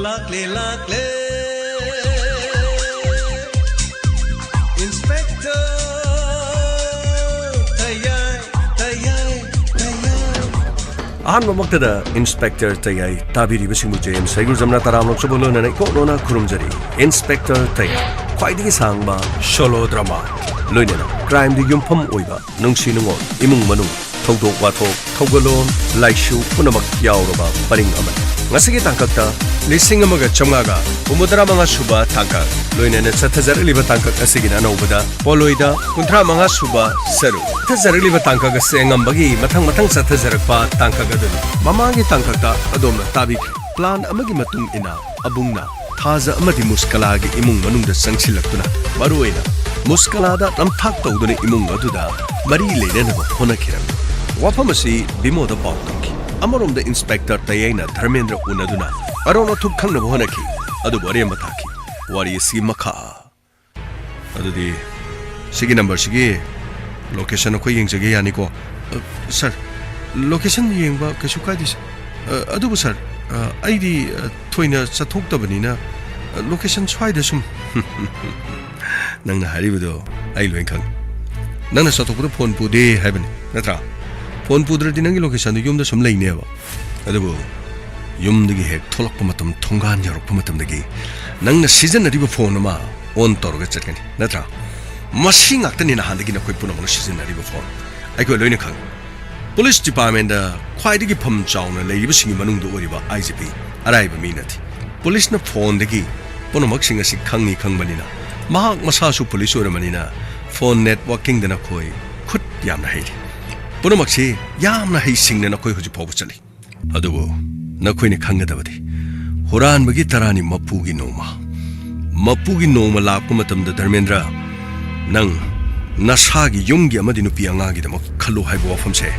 Lakle lakle Inspector Tayai Tayai Tayai Ahan mamaktada Inspector Tayai tabiri basingmu James Saigur jamna taram lok sobolo na ko nona kurumjari Inspector Tayai khwaidigi sangba solo drama loinena crime di yumpham oiba nungsi nungol imung manung thodok wathok thogalon laishu punamak yauraba paring aman ngasigi tangkakta lising amaga chamgaga umudra manga suba tangkak loinena sathazariliba tangkak asigina anobada poloida kunthra manga suba saru sathazariliba tangkak asengambagi mathang mathang sathazarakpa tangkak adu mamagi tangkakta adomna tabi plan amagi matung ina abungna thaza amadi muskalagi imung manungda sangsilaktuna maruina muskalada namthak tawduna imung aduda mari leirena honakiram wafamasi bimoda pawtaki amaromda Inspector Tayaina Dharmendra unaduna arona thuk khangna honaki adu wari mathaki wari si makha adudi sigi number sigi location ko yengjage yani ko sir location yengba kasu kaidis adu sir aidi thoina chathok tabanina location swaida sum nangna haribudo ai loin khang nangna chathokda phone pude haibani natra phone pudradi nangi location du yumda sum leineba adubu yumdagi hek tholakpa matam thongan yarokpa matamdagi nangna seasonariba phone ma on torga chatkani natra machine aktani na handagi na koi punamana seasonariba phone ai ko loina khang police department da khwaidagi pham chawna leiba singi manung du oriba IGP araiba minati police na phone dagi punamak singa si khangni khangbanina mahak masa su police oramanina phone networking dana khoi khut yamna hei punamak si yamna hei singna na khoi huji phobu chali adubo na khoi ni khangadabadi horan bagi tarani mapugi noma lakpa matamda Dharmendra nang nasagi yumgi amadi nupi angagi damak khalu haibu wafamse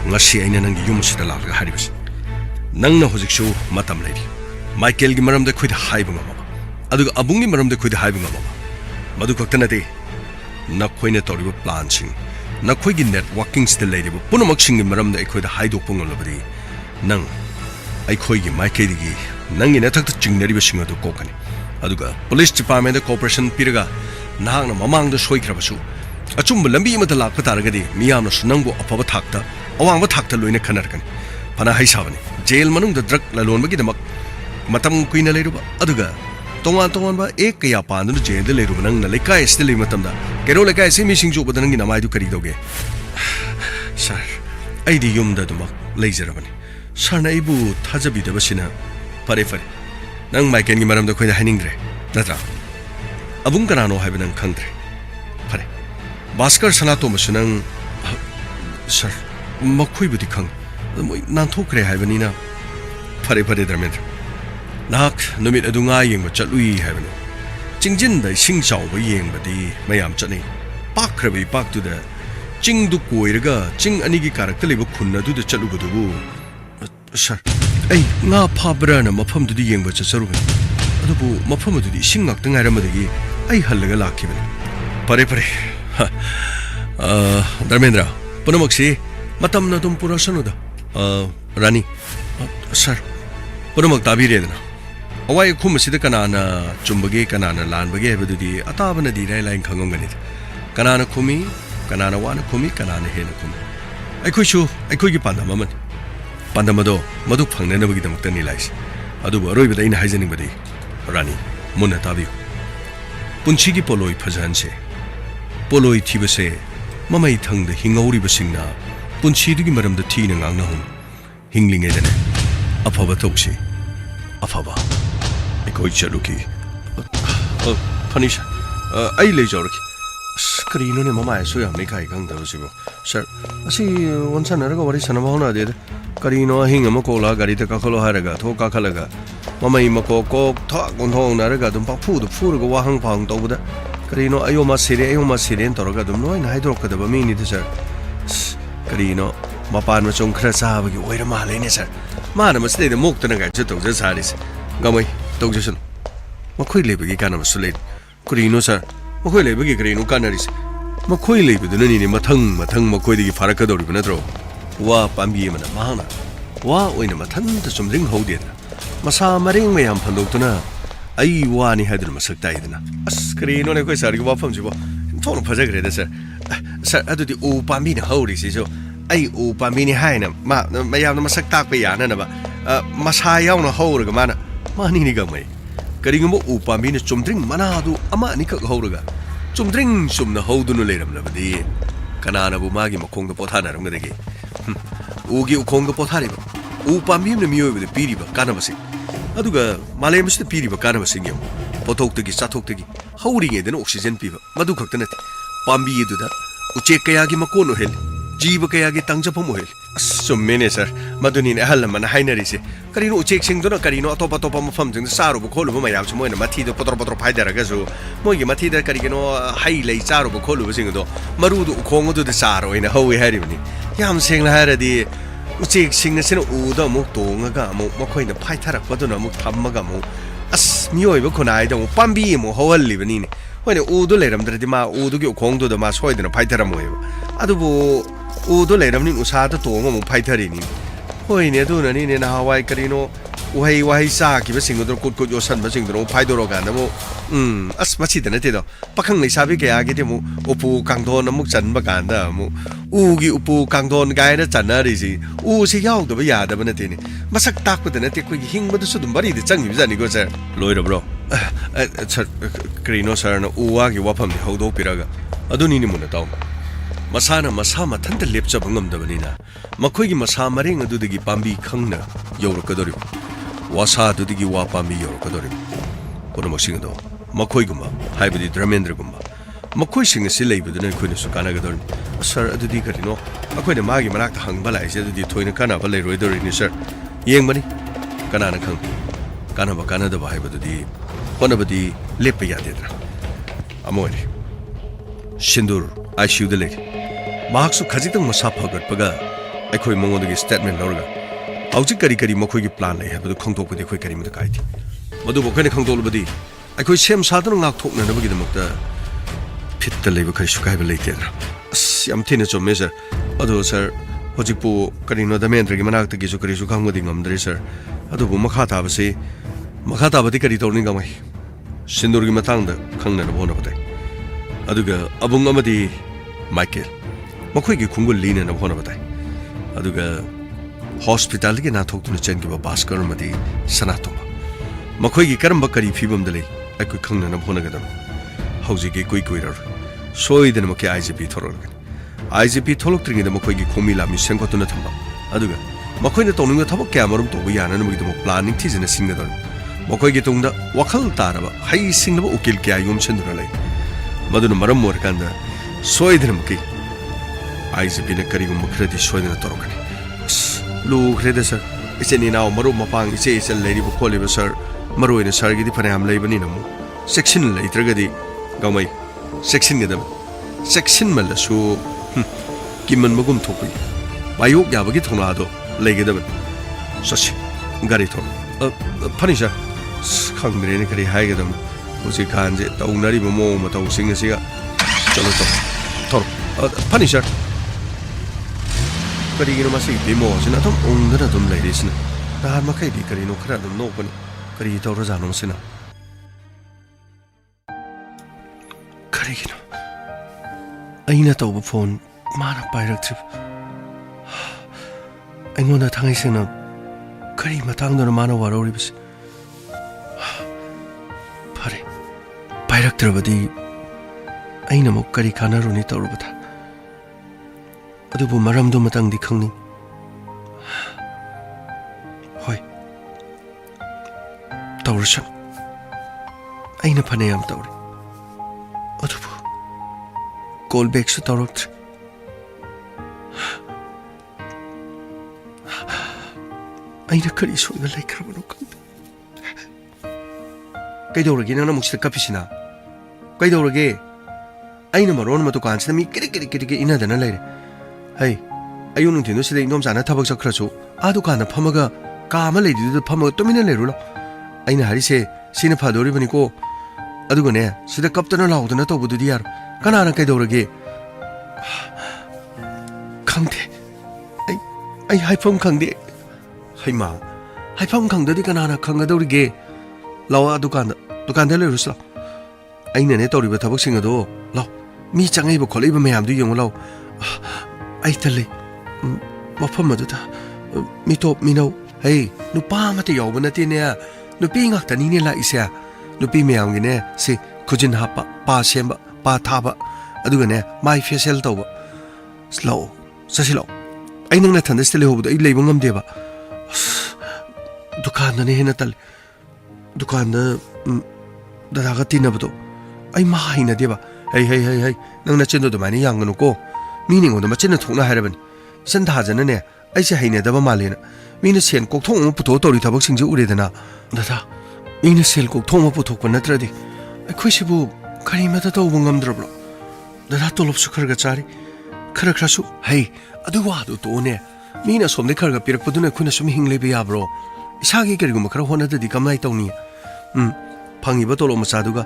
ngasi aina nangi yum sida lakga haribas nangna hojiksu matam leiri Michael gi maramda khoida haibu ngamaba aduga abungi maramda khoida haibu ngamaba madu kaktanate na khoina toriba plan sing na khoi gi networking still leiriba punamak singi maramda khoida haidokpa ngamlabadi nang ai khoi gi Michael gi nangi na thakta chingnariba singadu kokani aduga police department cooperation piraga nahangna mamangda soikrabasu achumba lambi amata lakpa taragadi miyamna sunangbo afaba thakta awangba thakta loina khanarkani phana haisabani jail manungda drug lalonbagi damak matam kuina leiruba aduga tongan ba ek kaya pandunu jail de leiruba nangna lekai stili matamda kero lekai se mi singju badanangi namaidu kari doge sir aidi yumda dumak leijarabani sarna ibu thajabi dabasina pare nang Michael gi maramda khoida haningre natra abung kanano haibanang khangdre pare Baskar sanato masunang sir makhoi budi khang moi nan thokre haibanina pare Dharmendra nak numit adunga yengba chalui haibani chingjin da sing chawba yengbadi mayam chani pakhrabi paktu da chingdu koiraga ching anigi karakta leba khunna du da chalugudu sir ai nga phabra na mafam du di yengba chacharuga adubu mafam du di singak ta ngairamadi ai hallaga lakhibani pare Dharmendra punamakse matam na dum purasanoda rani sir punamak tabiredana awai khumasida kanana chumbage kanana lanbage hebadudi atabana di rai khangongani kanana khumi kanana wana khumi kanana hena khumi ai gi pandamado madu phangnanabagi damakta ni laisi adubu aroibada ina haijaningbadi rani munna tabi punchigi poloi phajanse poloi thibase mamai thangda hingauri basingna punchidigi maramda thina ngangna hum hinglinge dane afaba toksi afaba ekoi chaluki panisha ai lejorki screen ne mama aso ya me kai gang da sibo sir asi onsa naraga wari sanama hona de karino hinga makola gari ta kakholo haraga thoka khalaga mamai mako ko tha gon thong naraga dum pa phu ga wahang phang tawda karino ayoma sire toraga dum noi na haidrok ka da ba mi ni de sir karino mapan ma chong khra sa ba gi oira ma le ne sir ma na ma ste de mok ta na ga chu tawja saris gamai tawja sun makhoi le ba gi kana ma sule karino sir makhoi le ba gi karino kanaris makhoi le ba du ni ni mathang makhoi de gi farak ka dori ba na tro wa pambi mana mahana wa oina mathanta sumring hode Masa maring mayam pandokuna ai wani hadru masak taidna. As kari no ne koi sar gi wafam jibo. Thonu phajak reda sir. Sir adu di u pambi na hauri si jo. Ai u pambi ni haina ma mayam na masak tak pe yana na ba. Masa yaw na haur ga mana. Mani ni ga mai. Kari ngo u pambi na chumdring mana adu ama ni ka haur ga. Chumdring sum na haudu no leram na ba di. Kanana bu magi makong da pothana ram ga de gi. Ugi ukong ga pothari ba. U pambi na miyo ba piri ba kana ba si. Aduga malem sta piri ba kana ba sing yam. Pothok tagi sathok tagi hauri nge den oxygen pi ba. Madu khakta nati. Pambi edu da uche kaya gi makono hel. Jiba kaya gi tangjapam hel. Summene sir. Maduni ne hal man hainari se. Karino uche sing do na karino atopa topa mafam jing saru bu kholu ba mayam chmo na mathi do potro potro phai dara ga so. Moi gi mathi da karigeno hai lei saru bu kholu ba sing do. Maru do khong do de saru ina hawi hari bani. Yam sing la hara di uche sing na sen u da mu tonga ga mu makhoi na phai tharak pa do na mu thamma ga mu. As mioi ba khonai da mu pambi mu hawal li bani ni. Hoi ne u do leram dra di ma u do gi khong do da ma soi da na phai thara mo e. Adu bu u do leram ni usa da tonga mu phai thari ni. Hoi ne do na ni ne na hawai karino wahai wahai sa ki ba sing do kut kut yo san ba sing do phai do ro ga na mo as ma chi da na te do pakhang nei sa bi ke a ge te mu upu kang don na mu chan ba kan da mu u gi upu kang don ga na chan na ri si u si yaw do ba ya da ba na te ni masak tak pa da na te ko gi hing ba do su dum bari de chang bi za ni go sir loi ro bro sir krino sir na u wa gi wa pham ni ho do pi ra ga adu ni ni mu na taw masana masa mathan da lep cha bangam da bani na makhoi gi masa maring adu de gi pambi khang na yor ka do ri wasa adu de gi wa pambi yor ka do ri kono mo sing do makhoi guma haibudi dramendra guma makhoi sing si lei buduna khoina su kana ga do sir adu di karino akhoi na magi manak hang ba lai se adu di thoina kana ba lei roi do ri ni sir yeng bani kana na khang kana ba kana da ba haibudu di kona ba di lep ya de dra amoi sindur ICU de lei mahaksu khajitang masa phagat paga akhoi mongondagi statement lorga auji kari kari makhoi gi plan lai habadu khongtok padi khoi kari mada kai thi madu bo khane khongtol badi akhoi sem sadana ngak thokna na bagi damakta phitta leiba khari sukai ba leite dra as yam thina chom me sir adu sir hojik pu kari no damendra gi manak ta gi su kari su khang madi ngamdre sir adu bu makha ta ba se makha ta badi kari torni gamai sindur gi matang da khangna na bona badai aduga abung amadi Michael makhoi gi khungul line na bona badai aduga hospital gi na thok tu chen gi ba baskar madi sanato makhoi gi karam ba kari phibam dale akoi khangna na bona gadam hauji gi koi koi rar soi den ma ke IGP thorol IGP tholok tringi da makhoi gi khomi la mi sengko tu na thamba aduga makhoi na toning thabak kya marum to bu yana na mi dum planning thi jena singa don makhoi gi tungda wakhal taraba hai singna ba ukil kya yum chendra lai madun maram mor kanda soi den ma ke IGP na kari gum khredi soi den torokani lu khreda sir ise ni naw maru mapang ise ise lady bu kholi ba sir maru ina sir gi di phanam lai bani namu section lai tragadi gamai section gi da section mal su kiman magum thokui bayok ya bagi thona do lai gi da sasi gari thon phani sir khangre ni kari hai gi da usi khan je taunari ba mo ma taw sing si ga chalo to thor phani sir kari gi no masi demo sina thom ongda dum lai resina dar ma kai di kari no khara dum no pani kari to ra janom sina kari gi no aina to bu phone mana pairak trip aingona thangai sina kari matang do mana warori bis pare pairak trabadi aina mo kari kana runi to rubata adubu maram do matang di khangni hoi tawrsan aina phane am tawri adubu call back su tawrot aina kari so ga lai krabano kan kai dawrage na muksita kapisina kai dawrage aina maron ma to kan sina mi kiri kiri kiri ina dana lai Hey, ayun tino sila inom sana tabak sa kraso. Ado ka na pamaga kama lay dito pamaga tumina lay rulo. Ay na hari se sina padori bani ko. Ado ko ne sila kapta na lao na to budu diyar. Kana na kay dorage. Kangde. Ay hay pam kangde. Hay ma haifam khangdadi kanana khangadorige lawa dukanda lerus law aina ne toriba thabak sing ado law mi changai ba kholai ba mayam du yong law ai tale mafam adu ta mi top mi no hey nupa mate yaw ba nate ne nupi ngak tani ne la isya nupi mayam gi ne si khujin hapa pa semba pa thaba aduga ne mai facial tawba slow sasilo ai nang na thanda stele hobu ai leiba ngam deba dukan na ne hena tal dukan da daga tinabdo ai ma haina deba hey nang na chendo do mani yang no ko meaning oda machina thokna haraban san da jana ne ai se haina daba malena mina sen kok thong mu puto tori thabak singje ure dana dada mina sel kok thong mu puto pa natradi ai khoisibu kari mata to bungam drablo dada tolop su kharga chari khara su hey adu wa du to ne mina somne kharga pirak paduna khuna sum hingle be yabro isagi kerigum khara hona da di kamai tawni phangi ba tolo macha duga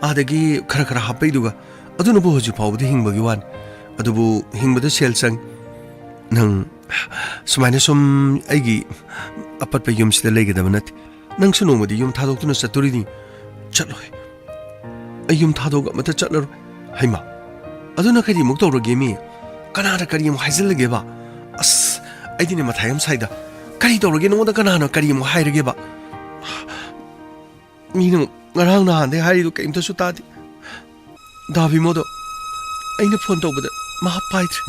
adagi khara hapai duga aduna bo hoju pawdi hingbagi wan adubu hingbada sel sang nang sumaina sum aigi apat pa yum sida legada banat nang suno modi yum thadok tuna saturi ni chatloi ai yum thadok mata chatlar haima aduna kari muk tawro gemi kanara kari mu haizilge ba as aidine mathayam saida kari tawro ge no da kanana kari mu hairge ba mino ngarang na hande hari du kaimta su tadi dabi modo aina phone tawbada ma paitr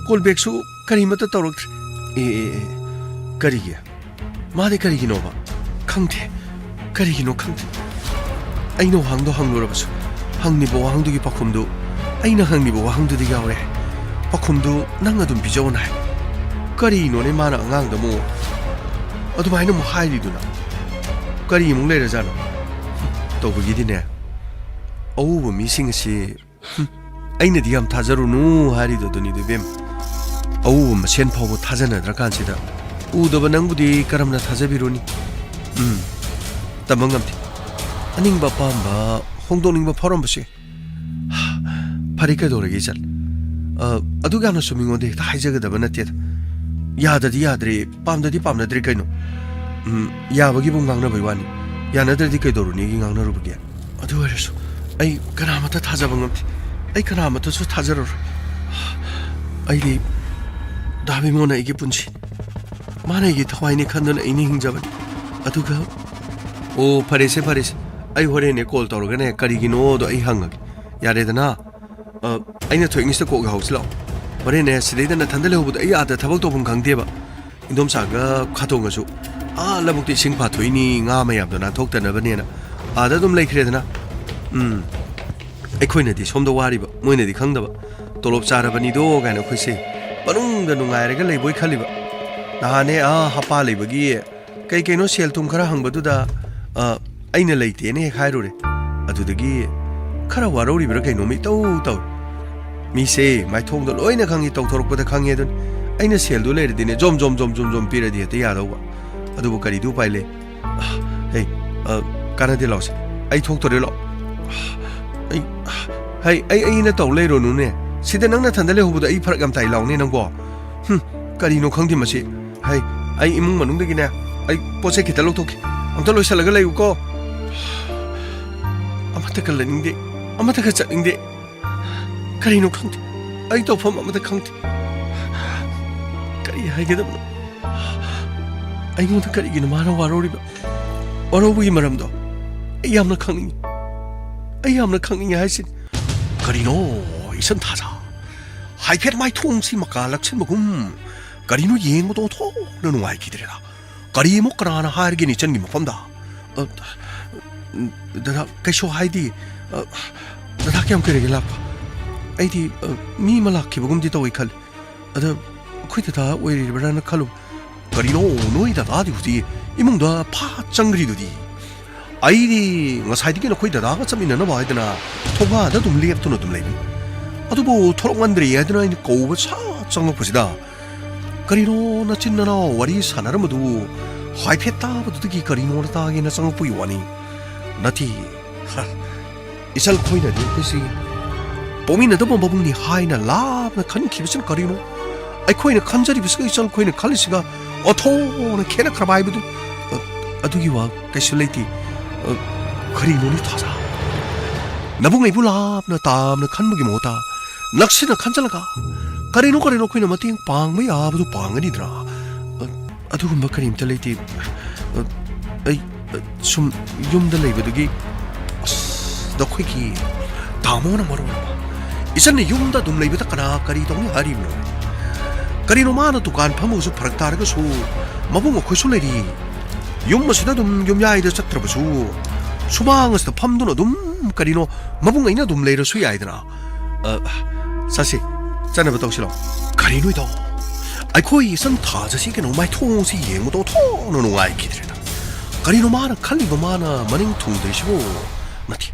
call back su kari mata tawrok kari ge ma de kari gino ba khangte kari gino khangte aina hangdo hanglo basu hangni bo hangdu gi pakhumdu aina hangni bo hangdu di gawe pakhumdu nang adum bijawna kari no ne mana ngang da mo adu mai no mo hairi duna kari mu le ra jano to bugi di ne au bu mi sing si aina di am thajaru nu hari do duni de bem au ma sen phaw thajana dra kan sida u do banang budi karamna thajabironi tamangam ti aning ba pamba hongdoning ba pharam base parika dorege jal adu ga na sumingo de haijaga da banate yadri pamdadi pamnadri kaino yabagi bungang na baiwani yanadri kai doruni gi ngang na rubage adu warasu ai kanamata thajabangam ti ai kanamata su thajaror ai ri dabi mona igi punchi mana igi thwaini khandana ini hingjaban aduga o farese ai hore ne call tawrga ne karigino do ai hangag yare dana aina thoing ista ko ga hausla bare ne sideda na thandale hobu ai ada thabak to bung khangde ba indom saga khatong asu labuk ti sing pha thoini nga mayam do na thokta na bane na ada dum laikhre dana ai khoina di somda wari ba moina di khangda ba tolop chara bani do ga na khoise panung da nungai ra ga leiboi khali ba na ne hapa leibagi kai no sel tum khara hang ba du da aina leite ne khairo re adu dagi khara warori bra kai no mi tau mi se mai thong do loina khangi tau thorok pa da khangi don aina sel do le de ne jom pira di te ya do ba adu bu kari du pai le hey kana de laus ai thok to re lo ai na tau le ro nu ne sida nang na thandale hobu da ai pharak am tai law ne nang bo kari no khang di ma se ai imung manung de gi ne ai pose ki ta lok thok am to loisala ga lei ko amata kalaning de amata ka chaning de kari no khang ai to pham amata khang kari hai ge da ai mo ta kari gi na ma na warori ba waro bu gi maram do ai am na khang ni hai sin kari no isan thaja hai phet mai thong si maka lakchen bagum kari no yeng mo to tho no ngai ki dre da kari mo krana har gi ni chen gi mafam da da kai sho hai di da kyam kare gi lap ai di mi malak ki bagum di to khal ada khoi ta oi ri bra na khalu kari no noi da di uti imung da pha changri du di ai di ngasai di ki no khoi da ga chamina na ba ai da thoba da dum liap tu no dum lai adu bo thorok mandri ya da ni ko ba cha chang ma pusida kari no na chin na wari sanar ma du hai phet ta ba du ki kari no ta gi na chang pu wani nati isal khoi na di ku si pomi na da bom bum ni hai na la na khan ki bisin kari no ai khoi na khanjari bis isal khoi na khalisiga otho na khena khabai bu ꯑꯗꯨꯒꯤ ꯋꯥ ꯀꯩꯁꯨ ꯂꯩꯇꯦ ꯀꯔꯤꯅꯣꯅꯤ ꯊꯥꯖ ꯅꯕꯨꯡ ꯑꯩꯕꯨ ꯂꯥꯞꯅ ꯇꯥꯝꯅ ꯈꯟꯕꯒꯤ ꯃꯍꯨꯠꯇ ꯅꯛꯁꯤꯟꯅ ꯈꯟꯖꯜꯂꯒ ꯀꯔꯤꯅꯣ ꯑꯩꯈꯣꯏꯅ ꯃꯇꯦꯡ ꯄꯥꯡꯕ ꯌꯥꯕꯗꯨ ꯄꯥꯡꯒꯅꯤꯗ꯭ꯔꯥ ꯑꯗꯨꯒꯨꯝꯕ ꯀꯔꯤꯝꯇ ꯂꯩꯇꯦ ꯑꯩ ꯁꯨꯝ ꯌꯨꯝꯗ ꯂꯩꯕꯗꯨꯒꯤ ꯑꯩꯈꯣꯏꯒꯤ ꯇꯥꯃꯣꯅ ꯃꯔꯣꯟ ꯑꯃ 이전에 ꯌꯨꯝꯗ ꯑꯗꯨꯝ ꯂꯩꯕꯗ ꯀꯅꯥ ꯀꯔꯤ ꯇꯧꯅꯤ ꯍꯥꯏꯔꯤꯕꯅꯣ ꯀꯔꯤꯅꯣ ꯃꯥꯅ ꯗꯨꯀꯥꯟ ꯐꯝꯃꯒꯁꯨ ꯐꯔꯛ ꯇꯥꯔꯒꯁꯨ ꯃꯕꯨꯡ ꯑꯩꯈꯣꯏꯁꯨ ꯂꯩꯔꯤ ꯌꯨꯝ ꯑꯁꯤꯗ ꯑꯗꯨꯝ ꯌꯨꯝꯌꯥꯏꯗ ꯆꯠꯇ꯭ꯔꯕꯁꯨ ꯁꯨꯃꯥꯡ ꯑꯁꯤꯗ ꯐꯝꯗꯨꯅ ꯑꯗꯨꯝ ꯀꯔꯤꯅꯣ ꯃꯕꯨꯡ ꯑꯩꯅ ꯑꯗꯨꯝ ꯂꯩꯔꯁꯨ ꯌꯥꯏꯗꯅ ꯆꯠꯁꯤ ꯆꯠꯅꯕ ꯇꯧꯁꯤꯔꯣ ꯀꯔꯤꯅꯣ ꯏꯇꯥꯎ ꯑꯩꯈꯣꯏ ꯏꯆꯟ ꯊꯥꯖꯁꯤ ꯀꯩꯅꯣ ꯃꯥꯏꯊꯣꯡꯁꯤ ꯌꯦꯡꯕꯗ ꯑꯣꯟꯊꯣꯛꯅ ꯅꯨꯡꯉꯥꯏꯈꯤꯗ꯭ꯔꯦꯅ ꯀꯔꯤꯅꯣ ꯃꯥꯅ ꯈꯜꯂꯤꯕ ꯃꯥꯅ ꯃꯅꯤꯡ ꯊꯨꯡꯗ꯭ꯔꯤꯁꯤꯕꯨ ꯅꯠꯇꯦ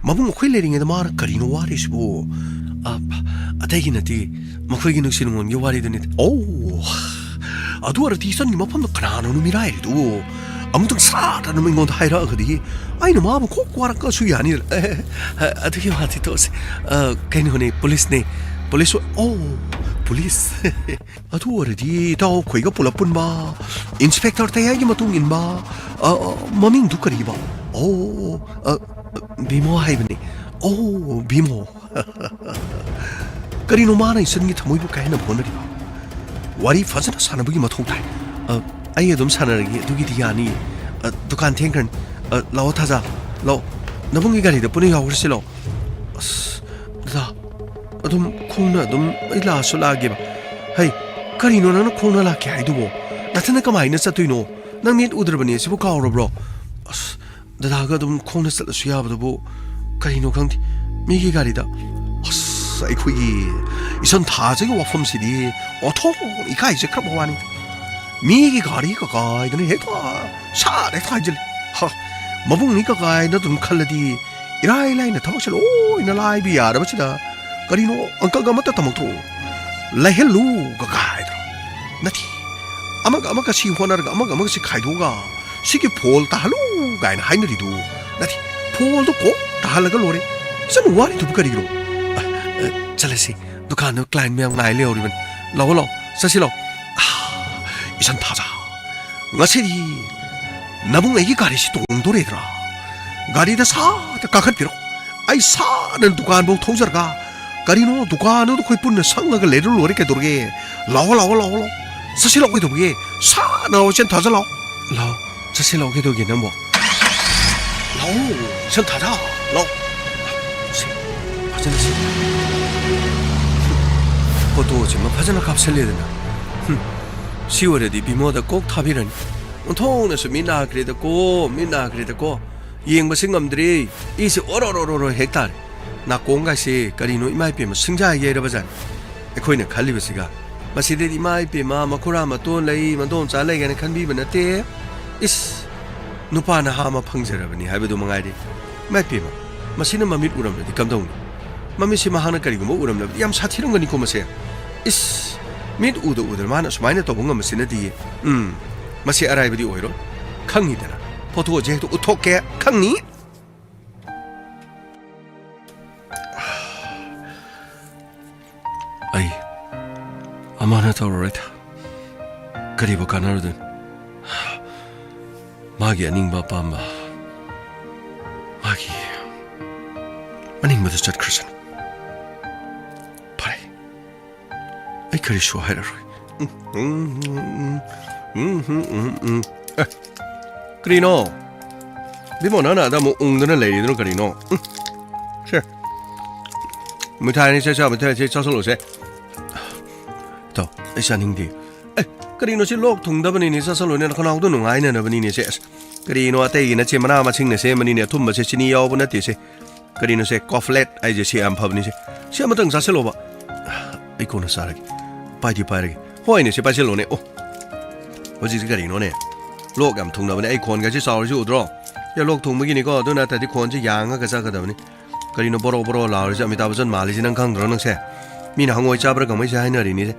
ꯃꯕꯨꯡ ꯑꯩꯈꯣꯏ ꯂꯩꯔꯤꯉꯩꯗ ꯃꯥꯅ ꯀꯔꯤꯅꯣ ꯋꯥꯔꯤꯁꯤꯕꯨ ꯑꯇꯩꯒꯤ ꯅꯠꯇꯦ ꯃꯈꯣꯏꯒꯤ ꯅꯨꯡꯁꯤ ꯅꯨꯡꯉꯣꯟꯒꯤ ꯋꯥꯔꯤꯗꯨꯅꯤ ꯑꯗꯨ ꯑꯣꯏꯔꯗꯤ ꯏꯆꯟꯒꯤ ꯃꯐꯝꯗ ꯀꯅꯥꯅꯣ ꯃꯤꯔꯥꯏꯔꯤꯗꯨ ꯑꯃꯨꯛꯇꯪ ꯁꯥꯗꯅ ꯑꯩꯉꯣꯟꯗ ꯍꯥꯏꯔꯛꯑꯒꯗꯤ ꯑꯩꯅ ꯃꯥꯕꯨ ꯀꯣꯛ ꯋꯥꯔꯛꯀꯁꯨ ꯌꯥꯅꯤ ꯑꯗꯨꯒꯤ ꯋꯥꯗꯤ ꯇꯣꯛꯁꯦ ꯀꯩꯅꯣꯅꯦ ꯄꯨꯂꯤꯁꯅꯦ ꯄꯨꯂꯤꯁ ꯄꯨꯂꯤꯁ ꯑꯗꯨ ꯑꯣꯏꯔꯗꯤ ꯏꯇꯥꯎ ꯑꯩꯈꯣꯏꯒ ꯄꯨꯂꯞ ꯄꯨꯟꯕ ꯏꯟꯁꯄꯦꯛꯇꯔ ꯇꯌꯥꯏꯒꯤ ꯃꯇꯨꯡ ꯏꯟꯕ ꯃꯃꯤꯡꯗꯨ ꯀꯔꯤꯕ ꯚꯤꯃꯣ ꯍꯥꯏꯕꯅꯤ ꯚꯤꯃꯣ ꯀꯔꯤꯅꯣ ꯃꯥꯅ ꯏꯆꯟꯒꯤ ꯊꯃꯣꯏꯕꯨ ꯀꯥꯏꯍꯟꯅꯕ ꯍꯣꯠꯅꯔꯤꯕ ꯋꯥꯔꯤ ꯐꯖꯅ ꯁꯥꯟꯅꯕꯒꯤ ꯃꯊꯧ ꯇꯥꯏ ꯑꯩ ꯑꯗꯨꯝ ꯁꯥꯟꯅꯔꯒꯦ ꯑꯗꯨꯒꯤꯗꯤ ꯌꯥꯅꯤ ꯗꯨꯀꯥꯟ ꯊꯦꯡꯈ꯭ꯔꯅꯤ ꯂꯥꯛꯑꯣ ꯊꯥꯖ ꯂꯥꯛꯑꯣ ꯅꯕꯨꯡꯒꯤ ꯒꯥꯔꯤꯗ ꯄꯨꯟꯅ ꯌꯥꯎꯈ꯭ꯔꯁꯤ ꯂꯥꯛꯑꯣ ꯗꯗꯥ ꯑꯗꯨꯝ ꯈꯣꯡꯅ ꯑꯗꯨꯝ ꯑꯩ ꯂꯥꯛꯑꯁꯨ ꯂꯥꯛꯑꯒꯦꯕ ꯍꯩ ꯀꯔꯤꯅꯣ ꯅꯪꯅ ꯈꯣꯡꯅ ꯂꯥꯛꯀꯦ ꯍꯥꯏꯗꯨꯕꯣ ꯅꯊꯟꯗ ꯀꯃꯥꯏꯅ ꯆꯠꯇꯣꯏꯅꯣ ꯅꯪ ꯃꯤꯠ ꯎꯗ꯭ꯔꯕꯅꯦ ꯁꯤꯕꯨ ꯀꯥꯎꯔꯕ꯭ꯔꯣ ꯗꯗꯥꯒ ꯑꯗꯨꯝ ꯈꯣꯡꯅ ꯆꯠꯂꯁꯨ ꯌꯥꯕꯗꯨꯕꯨ ꯀꯔꯤꯅꯣ ꯈꯪꯗꯦ ꯃꯤꯒꯤ ꯒꯥꯔꯤꯗ ꯑꯩꯈꯣꯏꯒꯤ ꯏꯆꯟ ꯊꯥꯖꯒꯤ ꯋꯥꯐꯝꯁꯤꯗꯤ ꯑꯣꯟꯊꯣꯛꯅ ꯏꯀꯥꯏꯖꯈ꯭ꯔꯕ ꯋꯥꯅꯤ ꯃꯤꯒꯤ ꯒꯥꯔꯤ ꯀꯀꯥꯏꯗꯅ ꯍꯦꯛꯇ ꯁꯥꯠ ꯍꯦꯛꯇ ꯍꯥꯏꯖꯤꯜꯂꯤ ꯃꯕꯨꯡꯅꯤ ꯀꯀꯥꯏꯅ ꯑꯗꯨꯝ ꯈꯜꯂꯗꯤ 이라이 라이나 타박실 오이나 라이비 알아보시다 그리노 엉까가 맞다 타먹토 라헬루 가가이드로 나티 아마가 시 호나르가 아마가 시 카이도가 시기 폴 타할루 가이나 하이너리도 나티 폴도 꼭 타할라가 로레 선 와리 두부가리기로 잘라시 두칸노 클라인 명 나이 레오리면 라올로 사실로 이선 타자 nga세리 나붕 애기 가리시 동도래더라 가리다 사다 까컷비로 아이 사는 두칸 보고 통저가 가리노 두칸도 거의 뿐네 상나가 레를 로리게 도르게 라오 사실 오게 도르게 사 나오션 타자 라오 사실 오게 도르게 넘어 라오 션 타자 라오 파전시 그것도 정말 파전을 값을려야 된다 10월에도 비모다 꼭 타비는 통해서 미나 그래도 이행부 생검들이 이시 오로로로로 헥타르 나 공가시 까리노 이마이피마 승자에게 이러버잔 에코이는 갈리버스가 마시데 이마이피마 마쿠라마 돈 레이 만돈 잘레게는 칸비버나 때 이스 누파나 하마 펑저러버니 하이버도 망아이디 마이피마 마시는 마밋 우람르디 감동니 마미시마 하나 까리고 뭐 우람르 얌 사티는 거니 고마세 이스 밋 우들 마나 수마이나 또 뭔가 마시나디 마시 아라이버디 오이로 강니더라 포토 제도 어떻게 강니? 아이 아마나 더러레타 그리고 가나르든 마기 아닌바 밤바 마기 아닌바도 잣 크르선 파레 아이 그리 쇼하이러로이 그리노 비모나나 다뭐 웅드는 레이드로 그리노 쉐 무타니 제자 무타니 제 저설로세 또 이샤닝디 그리노 실록 동답은이니 저설로네 나가나오도 농아이네 너버니니 세 그리노 아테이나 제마나 마칭네 세머니네 툼바세 치니 야오브나 티세 그리노 세 코플렛 아이제 시 암파브니세 시아마등 자셀로바 이코나 사라기 파이디 호이네 세 파실로네 오 어지지 그리노네 लोग हम थुंग नबने खोन गासी सावरसी उद्रो या लोग थुंग मगिनी को अदुना तादि खोन से यांगा गजा गदबनी करिनो बरो लावरसी अमिताभ बच्चन मालिसी नंग खंग्रो नंगसे मीना हंगोय चाब्रा गमै से हाइनरिनी से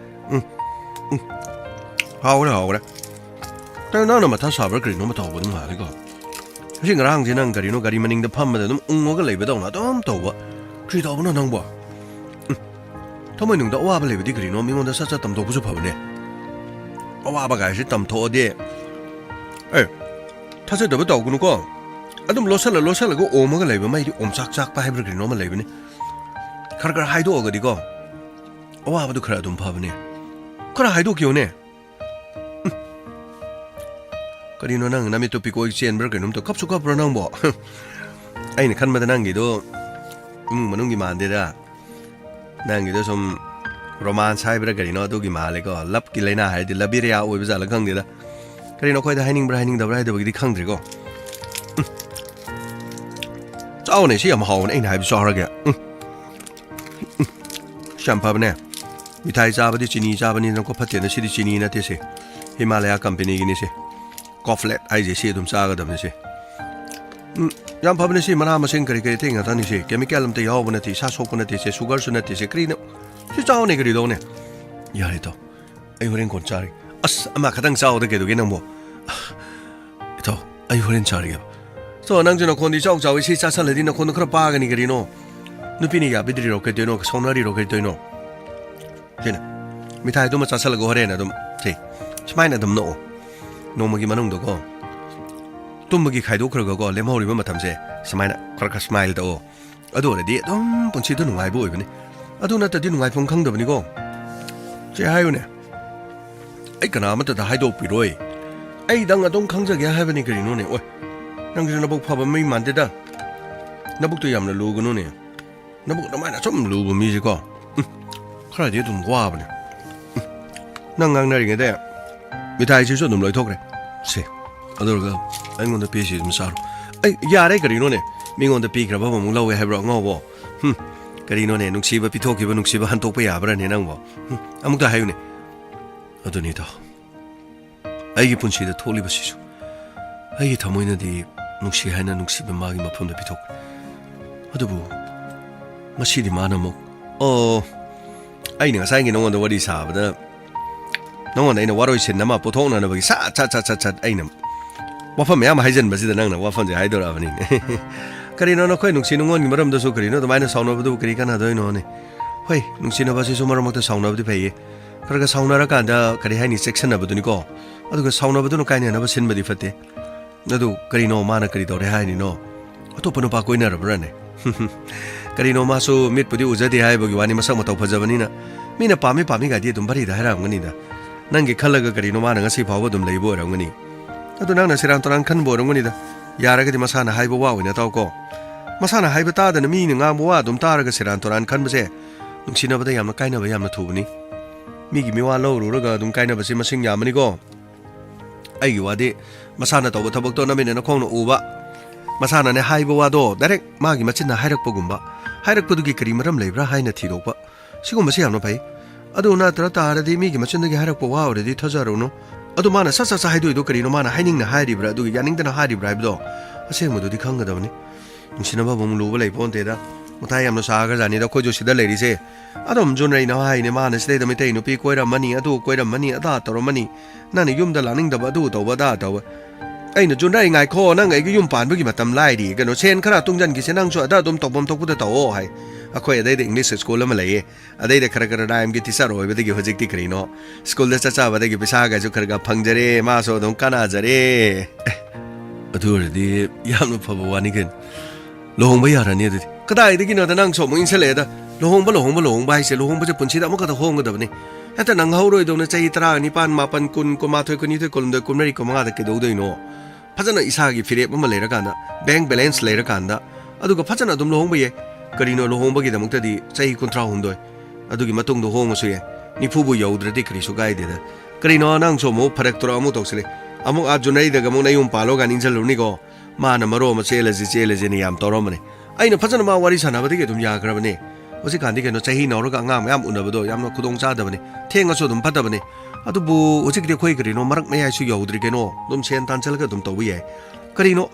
हावरे ता ना मथा साब्रा करिनो मथा बदम हालिको सिंग रांग जे नंग करिनो गारी मनिंग द फम द उंगोगा लेबदौना दम तौबा क्रि तौबना नंगबो थमै नुंग द अवाबा लेबदि करिनो मिंगोंदा सचा तमदोबुसु फबने अवाबा गायसे तमथोदे 타저더버 더구누고 아좀 로살라고 오마가 레이버 마이디 옴짝짝 바이브르 그리노마 레이브니 카라카라 하이도 어거디고 와바도 크라 좀 파브니 크라 하이도 기오네 그리노 낭 남이 또 비고 익시엔버 그놈도 컵수가 브라낭 뭐 아이니 칸마다 낭기도 문웅기 만데다 낭기도 좀 로만스 하이브라 그리노 도기 말레고 랍기 레나 하이디 라비리아 오이브자라 강데다 그리노 거기다 하이닝브라 하이닝더브라 하이더버기디 강드리고 짜오네 시 야마 하오네 아이니 하이브 쏴라게 샴파브네 미타이 자바디 지니 자바니 는 코파테나 시디 지니나 테세 히말라야 컴퍼니기니세 cofflet 아이제 시좀 싸가담네시 양 파브네시 마나 마신 그리게 땡하다니시 케미칼음테 야오브네티 사소코네티세 수거스네티세 크리노 시 짜오네 그리도네 야리도 아이 호렌 곤짜리 아스 아마 가당 싸오데 게도게는 뭐 ito 아이 호렌 짜리게 소 낭주나 콘디 짜오짜오 시 짜살레디나 콘도 크라 빠가니 그리노 누피니 야비드리로 게되노 소나리로 게되노 제나 미타이 좀 짜살고 호렌나 좀세 스마이나 좀 노 노무기 만ung도고 tummugi khaido khrago lemhori ba mathamse smaina kharka smile do adu redi dum punchi du nungai bo ibni adu na ta di nungai phong khang dabni go che hayune ai kana mata da haido piroi ai dang adong khangja ge habani kari no ne oi nang jina bok phaba mai mande da nabuk to yamna lu gnu ne nabuk da mai na chom lu bu mi ji ko khara de dum wa ba ne nang ngang na ri ge de 미타이 지수 놈 로이 토그래 세 어더가 안gonda 피시 좀 사로 아이 야래 그리노네 민gonda 피그라 바보 뭉라웨 해브라 ngо보 그리노네 눅시바 피토기바 눅시바 한톡바 야브라네 낭보 아무도 하유네 어더니다 아이기 분치데 톨리바 시수 아이기 더모이는디 눅시 하나 눅시바 마기 마품도 피톡 어더부 마시디 마나목 아이니 가사이기 농원도 워리 사바다 nong na waro sin nama potong na bagi sa cha aina wafam ya ma haijan basi da nang na wafam je haidor avani kari no khoi nungsi nungon ni maram da so kari no to maina sauna bu kari kana doi no ne hoi nungsi na basi so maram ta sauna bu phei kar ga sauna ra ka da kari haini section na bu ni ko adu ga sauna bu no kai na ba sin badi fate na du kari no ma na kari do re haini no ato pano pa koi na ra bra ne kari no ma so mit pudi ujadi hai bagi wani masak ma tau phajabani na mina pami ga di dum bari da haram ngani da nangi khalaga karino mana ngasi phawa dum leibo rangani adu nangna siran toran khan bo rangani da yaraga di masana haibo wa wina taw ko masana haiba ta da mi ni ngam wa dum taraga siran toran khan base nungsina bada yamna kaina ba yamna thubni mi gi miwa lo ru raga dum kaina base masing yamani ko ai gi wadi masana taw thabak to na min na khong no uba masana ne haibo wa do direct ma gi machin na hairak pagumba hairak padu gi kari maram leibra haina thidokpa sigum base yamna pai adu na tra taradi mi gi machin gi harak po wa already thajaruno adu mana sa haido ido karino mana haining na hairi bra adu yaning na hairi bra do ase mu di khang gadawni nusina ba bom lu ba lei pon te da mutai yam no sa ga jani da khojo sida leiri se adom jun rei na hai ne mana ste da mitei no pi koira mani adu koira mani ada toro mani na ni yum da laning da ba du to ba da to ai na jun rei ngai kho nang ai gi yum pan ba gi matam lai di ga no sen khara tungjan gi senang so ada dum tokbom tokbu da to hai akhoi adai de english school ma lai adai de khara khara daim gi tisar oi ba de gi hojik ti krino school da cha ba de gi pisa ga ju khara ga phangjare ma so dum kana jare adu di yam no phabu wani gen lohong ba yara ne de kadai de gi no da nang so mo in sele da lohong ba hai se lohong ba je punchi da mo ka da hong ga da ne ata nang hauroi do na chai tra ni pan ma pan kun ko ma thoi ko ni thoi kolum de kun mari ko ma da ke do do no phajana isa gi fire ma le ra ka na bank balance le ra ka na adu ga phajana dum lohong ba ye karino lohong ba gi da mukta di chai kontra hundoi adu gi matung do hong su ye ni phu bu yaudra de kri su gai de da karino nang so mo pharak tora mu tok sile amuk a junai da ga mo na yum palo ga nin jal ni ko ma na maro ma chele ji ni yam toro mane aina phajana ma wari sana ba de ge dum ya gra bane osi kan de ge no chai no ro ga ngam yam unna ba do yam no khudong cha da bane thenga so dum phata bane adu bu osi ge khoi karino marak me ya su yaudri ge no dum sen tan chal ga dum to bi ye karino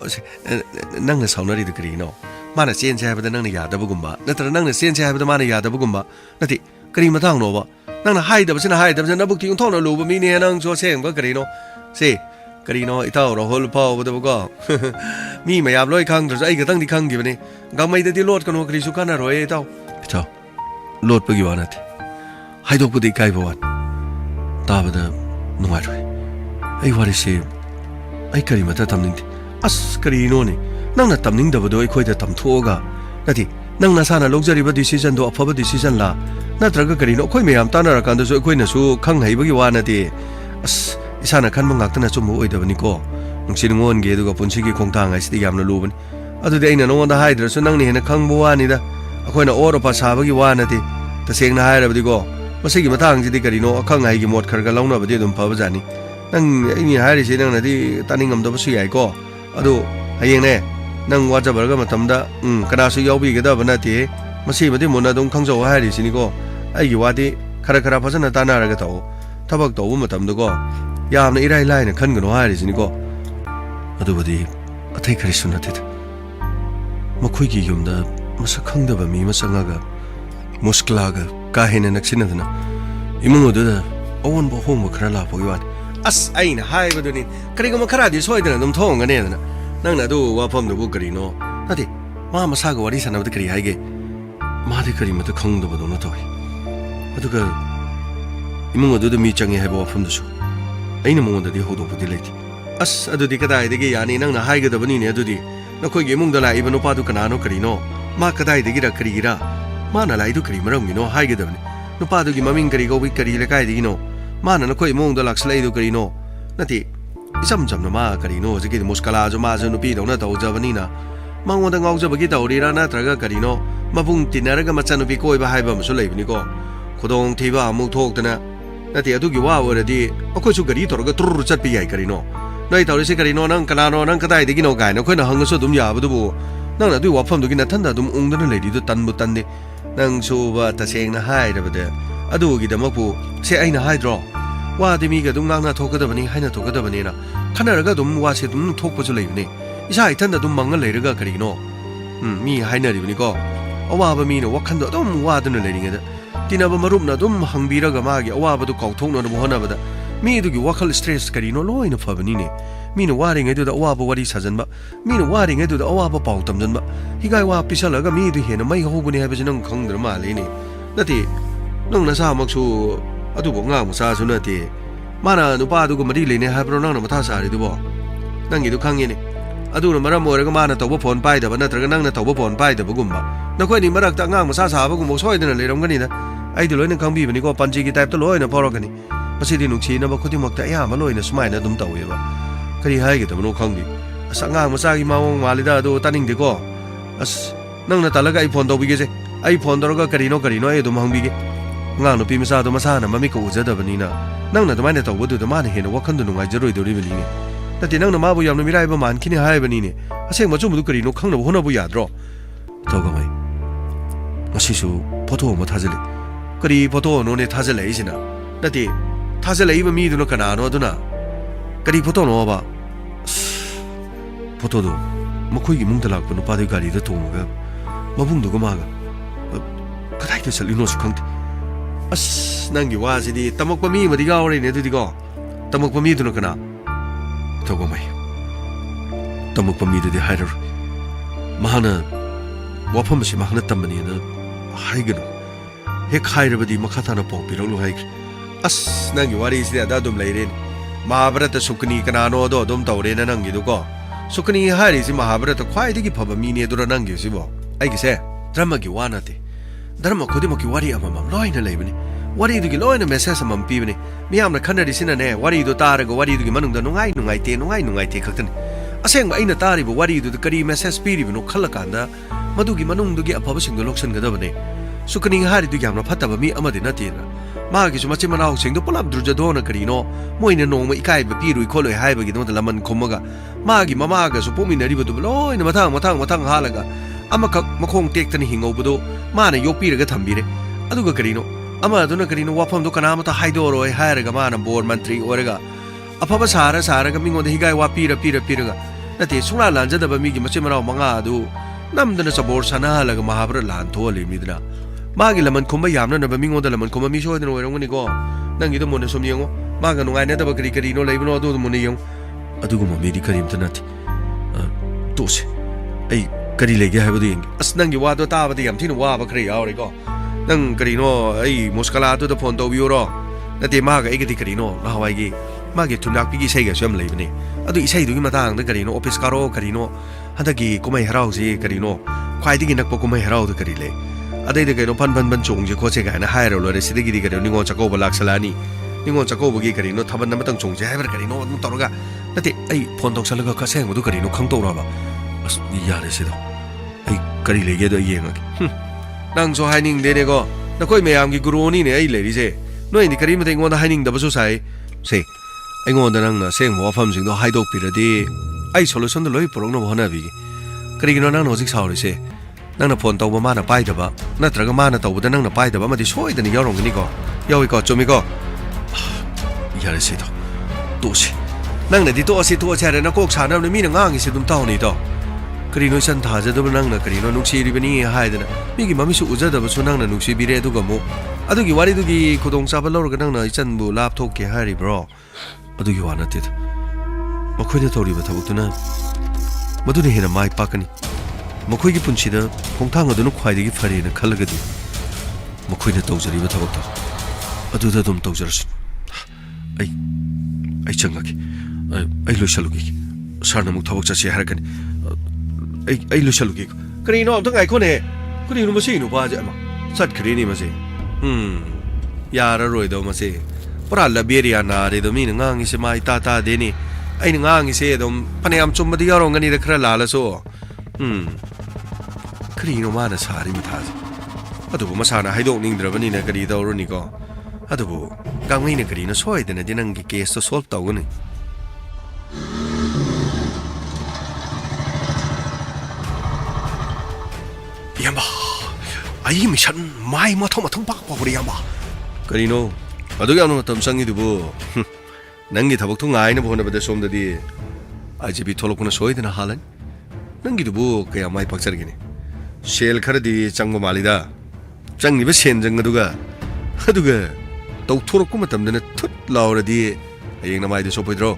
nang na saunari de karino mana sen cha ba da nang na ya da bu gumba na tra nang na sen cha ba da mana ya da bu gumba na ti kari ma thang no ba nang na hai da ba na buk ti ung thong na lu ba mi ne nang so sen ba karino se karino itaw ro hol pa ba da ba mi ma ya loi khang ai ga tang di khang gi ba ne ga mai da di lot ka no kri su kana ro e taw itaw lot ba gi wa na ti hai dok bu di kai ba wa ta ba da nungai ro ai wari se ai kari ma ta tam ning อัสกรีโน่นี่นั่งน่ะตำนิ่งดับโดยคุยแต่ตำทั่วกะนั่นที่นั่งน่ะสานะลกจารีบัด decision ตัวอัพบัด decision ละนั่นตระก็กรีโน่คุยไม่ยามตานารักันตัวช่วยคุยน่ะสู้ข้างไหนบักว่านั่นที่อัสอิสานะขันมังงักตั้งน่ะสมมุติเดี๋ยวนี้ก็นุ่งชินงวนเกดูกับปุ่นชิกิคงทางไอ้สติยามน่ะรู้บันอะตัวเองน่ะน้องน่ะให้เดี๋ยวส่วนนั่งนี่เห็นข้างบัวนี่นะคุยน่ะโอ้เราภาษาบักว่านั่นที่แต่เสียงน่ะให้เราบัดก็มาสิกิมาทางจิตกรีโน่ข้างไหนกิหมดขรกันลงน่ะบัดดุมพาบัจานี่นั่งไอ้นี่ให้ดิสินั่งน่ะที่ตานิ่งงำตัวบ่สิใหญ่ก็อะดูให้ยังแน่นั่งว่าจะบอกก็มาทำได้กระดาษซื้อยาวบีก็ได้บรรณาทีมาสิมาที่มุนน่ะต้องขังโซ่ให้ดิสินี่ก็ไอ้กี่ว่าที่คาราคาราพัฒนาตานาอะไรก็เท่าถ้าบอกตัวมาทำดูก็ยามในไร่ไร่เนี่ยขันกันว่าให้ดิสินี่ก็อะดูว่าที่อะที่คริสต์นัดที่มาคุยกี่ยมได้มาสักขังได้แบบมีมาสังกัดมุสกลากะกาเห็นนักสินะนะอีมึงว่าดูได้เอาวันบ่ห้องมาคราลาพอยวานอัสไอ้น่ะให้มาดูนี่คริก็มาคราดิสวยแต่น้ำท้องกันเนี่ยนะนั่งน่ะดูว่าพ่อมดูบุกรีโน่นั่นที่มาสร้างวารีสันนับตะกรีให้เกมาที่กรีมาตะขังดูบ่ดูน่ะตัวมาดูก็อีมึงว่าดูมีจังให้บ่ว่าพ่อมดูสู้ไอ้นี่มึงว่าดูหัวดูบ่ดีเลยที่อัสอะดูที่ก็ได้ที่ยานี่นั่งน่ะให้ก็ดูบ่นี่เนี่ยดูที่แล้วคุยกี่มึงดูแลอีบันอุปาดูกันน่ะกรีโน่มาก็ได้ที่ระกรีระมาน่ะไล่ดูกรีมาเรื่องนี่โน่ให้ก็ดูนี่นุปาดูกี่มามิงกรีก็วิกรีเลยใกล้ที่โน่มาน่ะคุยมึงดูลักษณะดูกรีโน่นั่นที่isam jam na ma kari no jiki muskala jo ma jo nu pi dong na taw jabani na mangwa da ngau jabagi taw ri ra na traga kari no mabung tinara ga macha nu pi koi ba hai ba musu leibni ko khodong thiba amu thok tana na ti adu gi wa wa di akoi chu kari tor ga tur chat pi yai kari no noi taw se kari no nang kana no nang kadai de gi no gai no khoi na hang so dum ya ba du bu nang na du wa pham du gi na than da dum ung da na leidi du tan bu tan de nang su ba ta seng na hai da ba de adu gi da ma pu se ai na hai droว่าที่มีก็ต้องนั่งน่าทกกันแบบนี้ให้น่าทกกันแบบนี้นะขณะนั้นก็ต้องว่าเสียต้องทกไปจนเลยนี่อีใช่ท่านแต่ต้องมังกันเลยแล้วก็กระดิ่งเนาะมีให้เนี่ยแบบนี้ก็เอาว่าแบบมีเนาะว่าขันตัวต้องว่าตัวนั่นเลยนี่ไงที่น่าบมารุมน่ะต้องหังบีระกันมากเอาว่าแบบตัวเก่าทงเนาะบุหัวน่ะแบบมีตัวกี่ว่าเขาสเตรสกระดิ่งเนาะลอยน่ะฟ้าแบบนี้เนี่ยมีเนาะว่าเรื่องไงตัวเอาว่าแบบว่าดีสัจจันบะมีเนาะว่าเรื่องไงตัวเอาว่าแบบเป่าตำจันบะที่ไงว่าพิชาแล้วก็มีตัวเห็นไม่เขาบุญให้ไปจนนั่งขังเดินมาเลยนี่นั่นที่น้องน่าซามักชูอะตัวบอกง่ายมักซาสุนัขที่มาน่ะนุป้าดูก็มาดีเลยเนี่ยให้พระน้องน่ะมาท่าสารีดูบ่นั่งอยู่ทุกครั้งเนี่ยอะดูน่ะมาระโมยแล้วก็มาน่ะตบว่าผลไปแต่ว่าน่ะตระก็นั่งน่ะตบว่าผลไปแต่บ่กุมบ่นักค่อยนี่มารักตะง่างมาซาสาบ่กุมบ่ซอยนั่นเลยรำกันนี่นะไอ้ตัวเลยนั่งข้างบีบันนี้ก็ปันจีกีไตป์ตัวลอยน่ะพอรอกันนี่มาสิที่นุกชีน่ะบ่คนที่มักแต่ย่ามาลอยน่ะสมัยน่ะดุมเต่าอยู่บ่ก็ดีให้กันแต่บ่นุข้างดิสักง่างมาซากีมาวงมาเลยดาดูตันนิ่งดิก็นั่งน่ะตะละก็ไอ้พรตบบิเกซิไอ้พรตระก็กะรีโนไอ้ดุมหังบิเกง่างน่ะปีมาซาตัวมาซาน่ะมันมีกูจะดะบันนี้น่ะนั่งน่ะทำไมเนี่ยตัววัตถุธรรมะเนี่ยเห็นว่าขันตัวนุ่งไอ้จรวยตัวนี้แบบนี้เนี่ยแต่ที่นั่งน่ะมาบุยามน่ะไม่ได้ประมาณคิดเนี่ยให้แบบนี้เนี่ยอาเซียนมาจุ่มดูกรีนกขังน่ะบุหัวน่ะบุยาดรอตัวก็ไม่มาสิสูพ่อโตมาท่าเจริญกรีพ่อโตโน่เนี่ยท่าเจริญสินะแต่ที่ท่าเจริญมันมีตัวน่ะขนาดโน่ตัวน่ะกรีพ่อโตโน่บ่พ่อโตดูมาคุยกับมึงตลอดคนป้าที่กรีตัวโตมั้งมาบุ้งดูก็มาก็ได้ตัวเสลีโน่สุขังนั่งอยู่ว่าสิดีตมกบะมีมาดีก็อะไรเนี่ยดูดีก็ตมกบะมีตัวนั้นกันนะตัวก็ไม่ตมกบะมีดูดีให้เรามาหน้าว่าพ่อไม่ใช่มาหน้าตำมันนี่นะให้กันเฮ้ใครเราไปดีมาข้าทานเอาปอกปีเราลูกให้นั่งอยู่ว่าดีสิเดี๋ยวได้ดมเลยเรนมาบรัตสุกนีกันนะโน้ตดมเต่าเรนนั่งอยู่ดูก็สุกนีให้ดิสิมาบรัตควายที่กี่พ่อบะมีเนี่ยตัวนั่งอยู่สิบ่ไอ้กี่เซ่ดราม่ากี่ว่านะทีดราม่าคนที่มากี่ว่าดีอ่ะมันลอยนั่นเลยมันว่าดีดูกี่ลอยนั่นเมสเซจมันปีมันมีอะไรขันได้ดิสินะเนี่ยว่าดีดูตาร์ก็ว่าดีดูกี่มันนุ่งนุ่งไงเตะขัดกันอาเซียนว่าไอ้น่ะตาริบว่าดีดูกระดิ่งเมสเซจปีริบนุขัดละกันนะมาดูกี่มันนุ่งดูกี่อภาวะสิ่งโลกเช่นกันได้บ้างเนี่ยสุขนิ่งหาดีดูกี่มันพัฒนาแบบมีอามาดินาทีนะมากี่ชั่วโมงมันเอาสิ่งที่พลับดูจะโดนกระดิ่งเนาะมวยเนี่ยน้องไม่ใกล้แบบปีรุยคนเลยให้ไปกี่ตัวแต่ละมันคมมากมากี่มากี่สุภาพมีนาริบดูลอยเนี่ยมาทั้งหาละกันอามาคงเตะตันหิงเอาไปดูมาเนี่ยยกปีแล้วก็ทำบีเลยอะดูก็กระดิ่งเนาะอามาตัวนั้นกรีนว่าพอมตัวกันอามาตัวไฮโดโรยไฮเรก้ามานะบอร์มันทรีโอเรก้าอาพอภาษาก็มีคนที่ฮิกายว่าปีระก้านั่นที่สุราหลังจากแบบมีกี่มาเชื่อมันเอามังอาดูน้ำตัวนั้นสบอร์ชนะแล้วก็มาหาบริหารทัวร์เลยมีด้วยนะมากี่ละมันคงไม่ยามนั่นแบบมีคนแต่ละมันคงไม่มีช่วยตัวน้อยตรงนี้ก็นั่งกี่ตัวมันสมยังมากันนุ่งไงเนี่ยแต่แบบกรีโนเลยมันเอาตัวมันยังอะดูก็มันมีดีกรีมตัวนั้นตัวสิไอ้กรีเลยแกให้ไปดูยังนั่งกี่ว่าตัวตาไปที่ยามที่หนูว่าไปกรีเอาเลยก็นั่งกรีโน่ไอ้มุสกลาตัวตะพอนตัววิวรอนั่นที่มากไอ้กรีโน่มาหวายกี่มากกี่ทุนรักพี่กี่ใช่กับช่วยมันเลยวันนี้ ꯑꯗꯨ ꯏꯁꯩꯗꯨꯒꯤ ꯃꯇꯥꯡꯗ ꯀꯔꯤꯅꯣ office ꯀꯥꯔꯣ ꯀꯔꯤꯅꯣ ꯍꯟꯗꯛꯀꯤ ꯀꯨꯝꯍꯩ ꯍꯔꯥꯎꯁꯤ ꯀꯔꯤꯅꯣ ꯈ꯭ꯋꯥꯏꯗꯒꯤ ꯅꯛꯄ ꯀꯨꯝꯍꯩ ꯍꯔꯥꯎꯗ ꯀꯔꯤ ꯂꯩ ꯑꯗꯩꯗ ꯀꯩꯅꯣ ꯐꯟ ꯆꯣꯡꯁꯦ ꯈꯣꯠꯁꯦ ꯀꯥꯏꯅ ꯍꯥꯏꯔ ꯂꯣꯏꯔꯦ ꯁꯤꯗꯒꯤꯗꯤ ꯀꯩꯅꯣ ꯅꯤꯉꯣꯜ ꯆꯥꯛꯀꯧꯕ ꯂꯥꯛꯁꯜꯂꯛꯑꯅꯤ ꯅꯤꯉꯣꯜ ꯆꯥꯛꯀꯧꯕꯒꯤ ꯀꯔꯤꯅꯣ ꯊꯥꯕꯜ ꯑꯃꯇꯪ ꯆꯣꯡꯁꯦ ꯍꯥꯏꯕ꯭ꯔꯥ ꯀꯔꯤꯅꯣ ꯑꯗꯨꯝ ꯇꯧꯔꯒ ꯅꯠꯇꯦ ꯑꯩ ꯐꯣꯟ ꯇꯧꯁꯜꯂꯒ ꯑꯁꯦꯡꯕꯗꯨ ꯀꯔꯤꯅೋ ꯈꯪꯗꯧꯔꯕ ꯑꯁ ꯌꯥꯔꯦ ꯁꯤꯗ ꯑꯩ ꯀꯔꯤ ꯂꯩꯒꯦꯗꯣ ꯑꯩ ꯌꯦꯡꯉꯒꯦ ꯅꯪꯁꯨ ꯍꯥꯏꯅꯤꯡꯗꯦꯅꯦꯀꯣ ꯅꯈꯣꯏ ꯃꯌꯥꯝꯒꯤ ꯒꯨꯔꯨꯅꯤꯅꯦ ꯑꯩ ꯂꯩꯔꯤꯁꯦ ꯅꯣꯏꯗꯤ ꯀꯔꯤꯃꯇ ꯑꯩꯉꯣꯟꯗ ꯍꯥꯏꯅꯤꯡꯗꯕꯁꯨ ꯁꯥꯏ ꯁꯦ ꯑꯩꯉꯣꯟꯗ ꯅꯪꯅ ꯑꯁꯦꯡꯕ ꯋꯥꯐꯝꯁꯤꯡꯗꯣ ꯍꯥꯏꯗꯣꯛꯄꯤꯔꯗꯤ ꯑꯩ ꯁꯣꯂꯨꯁꯟꯗꯣ ꯂꯣꯏ ꯄꯨꯔꯛꯅꯕ ꯍꯣꯠꯅꯕꯤꯒꯦ ꯀꯔꯤꯒꯤꯅꯣ ꯅꯪꯅ ꯍꯧꯖꯤꯛ ꯁꯥꯎꯔꯤꯁꯦ ꯅꯪꯅ ꯐꯣꯟ ꯇꯧꯕ ꯃꯥꯅ ꯄꯥꯏꯗꯕ ꯅꯠꯇ꯭ꯔꯒ ꯃꯥꯅ ꯇꯧꯕꯗ ꯅꯪꯅ ꯄꯥꯏꯗꯕ ꯑꯃꯗꯤ ꯁꯣꯏꯗꯅ ꯌꯥꯎꯔꯝꯒꯅꯤꯀꯣ ꯌꯥꯎꯏꯀꯣ ꯆꯨꯝꯃꯤꯀꯣ ꯌꯥꯔꯦ ꯁꯤꯗꯣ ꯇꯣꯛꯑꯁꯤ ꯅꯪꯅꯗꯤ ꯇꯣꯛꯑꯁꯤ ꯍꯥꯏꯔꯦ ꯅꯀꯣꯛ ꯁꯥꯅꯕꯅꯤ ꯃꯤꯅ ꯉꯥꯡꯉꯤꯁꯤ ꯑꯗꯨꯝ ꯇꯥꯎꯅꯤꯗꯣ ꯀꯔꯤꯅꯣ ꯏꯆꯟ ꯊꯥꯖꯗꯕ ꯅꯪꯅ ꯀꯔꯤꯅꯣ ꯅꯨꯡꯁꯤꯔꯤꯕꯅꯤ ꯍꯥꯏꯗꯅ ꯃꯤꯒꯤ ꯃꯃꯤꯠꯁꯨ ꯎꯖꯗꯕꯁꯨ ꯅꯪꯅ ꯅꯨꯡꯁꯤꯕꯤꯔꯦ ꯑꯗꯨꯒ ꯑꯃꯨꯛ ꯑꯗꯨꯒꯤ ꯋꯥꯔꯤꯗꯨꯒꯤ ꯈꯨꯗꯣꯡꯆꯥꯕ ꯂꯧꯔꯒ ꯅꯪꯅ ꯏꯆꯟꯕꯨ ꯂꯥꯞꯊꯣꯛꯀꯦ ꯍꯥꯏꯔꯤꯕ꯭ꯔꯣ ꯑꯗꯨꯒꯤ ꯋꯥ ꯅꯠꯇꯦꯗ ꯃꯈꯣꯏꯅ ꯇꯧꯔꯤꯕ ꯊꯕꯛꯇꯨꯅ ꯃꯗꯨꯅ ꯍꯦꯟꯅ ꯃꯥꯏ ꯄꯥꯛꯀꯅꯤ ꯃꯈꯣꯏꯒꯤ ꯄꯨꯟꯁꯤꯗ ꯈꯣꯡꯊꯥꯡ ꯑꯗꯨꯅ ꯈ꯭ꯋꯥꯏꯗꯒꯤ ꯐꯔꯦꯅ ꯈꯜꯂꯒꯗꯤ ꯃꯈꯣꯏꯅ ꯇꯧꯖꯔꯤꯕ ꯊꯕꯛꯇꯣ ꯑꯗꯨꯗ ꯑꯗꯨꯝ ꯇꯧꯖꯔꯁꯨ ꯑꯩ ꯆꯪꯉꯒꯦ ꯑꯩ ꯂꯣꯏꯁꯜꯂꯨꯒꯦ ꯁꯥꯔꯅ ꯑꯃꯨꯛ ꯊꯕꯛ ꯆꯠꯁꯦ ꯍꯥꯏꯔꯛꯀꯅꯤ ꯑꯩ ꯂꯣꯏꯁꯜꯂꯨꯒꯦ ꯀꯔꯤꯅꯣ ꯑꯝꯇ ꯉꯥꯏꯈꯣꯅꯦ ꯀꯔꯤꯅꯣ ꯃꯁꯤ ꯅꯨꯄꯥꯁꯦ ꯑꯃ ꯆꯠꯈ꯭ꯔꯦꯅꯦ ꯃꯁꯦ ꯌꯥꯔꯔꯣꯏꯗꯣ ꯃꯁꯦ ꯄꯨꯔꯥ ꯂꯕꯦꯔꯤꯌꯥ ꯅꯥꯔꯦꯗꯣ ꯃꯤꯅ ꯉꯥꯡꯉꯤꯁꯦ ꯃꯥ ꯏꯇꯥ ꯇꯥꯗꯦꯅꯦ ꯑꯩꯅ ꯉꯥꯡꯉꯤꯁꯦ ꯑꯗꯨꯝ ꯐꯅꯌꯥꯝ ꯆꯨꯝꯕꯗꯤ ꯌꯥꯎꯔꯝꯒꯅꯤꯗ ꯈꯔ ꯂꯥꯜꯂꯁꯨ ꯀꯔꯤꯅꯣ ꯃꯥꯅ ꯁꯥꯔꯤ ꯃꯊꯥꯁꯦ ꯑꯗꯨꯕꯨ ꯃꯁꯥꯅ ꯍꯥꯏꯗꯣꯛꯅꯤꯡꯗ꯭ꯔꯕꯅꯤꯅ ꯀꯔꯤ ꯇꯧꯔꯨꯅꯤꯀꯣ ꯑꯗꯨꯕꯨ ꯀꯥꯡꯃꯩꯅ ꯀꯔꯤꯅꯣ ꯁꯣꯏꯗꯅꯗꯤ ꯅꯪꯒꯤ ꯀꯦꯁꯇꯣ ꯁꯣꯜꯕ ꯇꯧꯒꯅꯤ ꯏꯌꯥꯝꯕ ꯑꯩ ꯃꯤꯁꯟ ꯃꯥꯏ ꯃꯊꯪ ꯄꯥꯛꯄ ꯍꯧꯔꯦ ꯏꯌꯥꯝꯕ ꯀꯔꯤꯅꯣ ꯑꯗꯨ ꯌꯥꯝꯅ ꯃꯇꯝ ꯆꯪꯉꯤꯗꯨꯕꯨ ꯅꯪꯒꯤ ꯊꯕꯛꯇꯨ ꯉꯥꯏꯅꯕ ꯍꯣꯠꯅꯕꯗ ꯁꯣꯝꯗꯗꯤ IGP ꯊꯣꯛꯂꯛꯄꯅ ꯁꯣꯏꯗꯅ ꯍꯥꯜꯂꯅꯤ ꯅꯪꯒꯤꯗꯨꯕꯨ ꯀꯌꯥ ꯃꯥꯏ ꯄꯥꯛꯆꯔꯒꯦꯅꯦ ꯁꯦꯜ ꯈꯔꯗꯤ ꯆꯪꯕ ꯃꯥꯜꯂꯤꯗ ꯆꯪꯉꯤꯕ ꯁꯦꯟꯖꯪ ꯑꯗꯨꯒ ꯇꯧꯊꯣꯔꯛꯄ ꯃꯇꯝꯗꯅ ꯊꯨꯠ ꯂꯥꯎꯔꯗꯤ ꯍꯌꯦꯡ ꯅꯃꯥꯏꯗ ꯁꯣꯛꯄꯣꯏꯗ꯭ꯔꯣ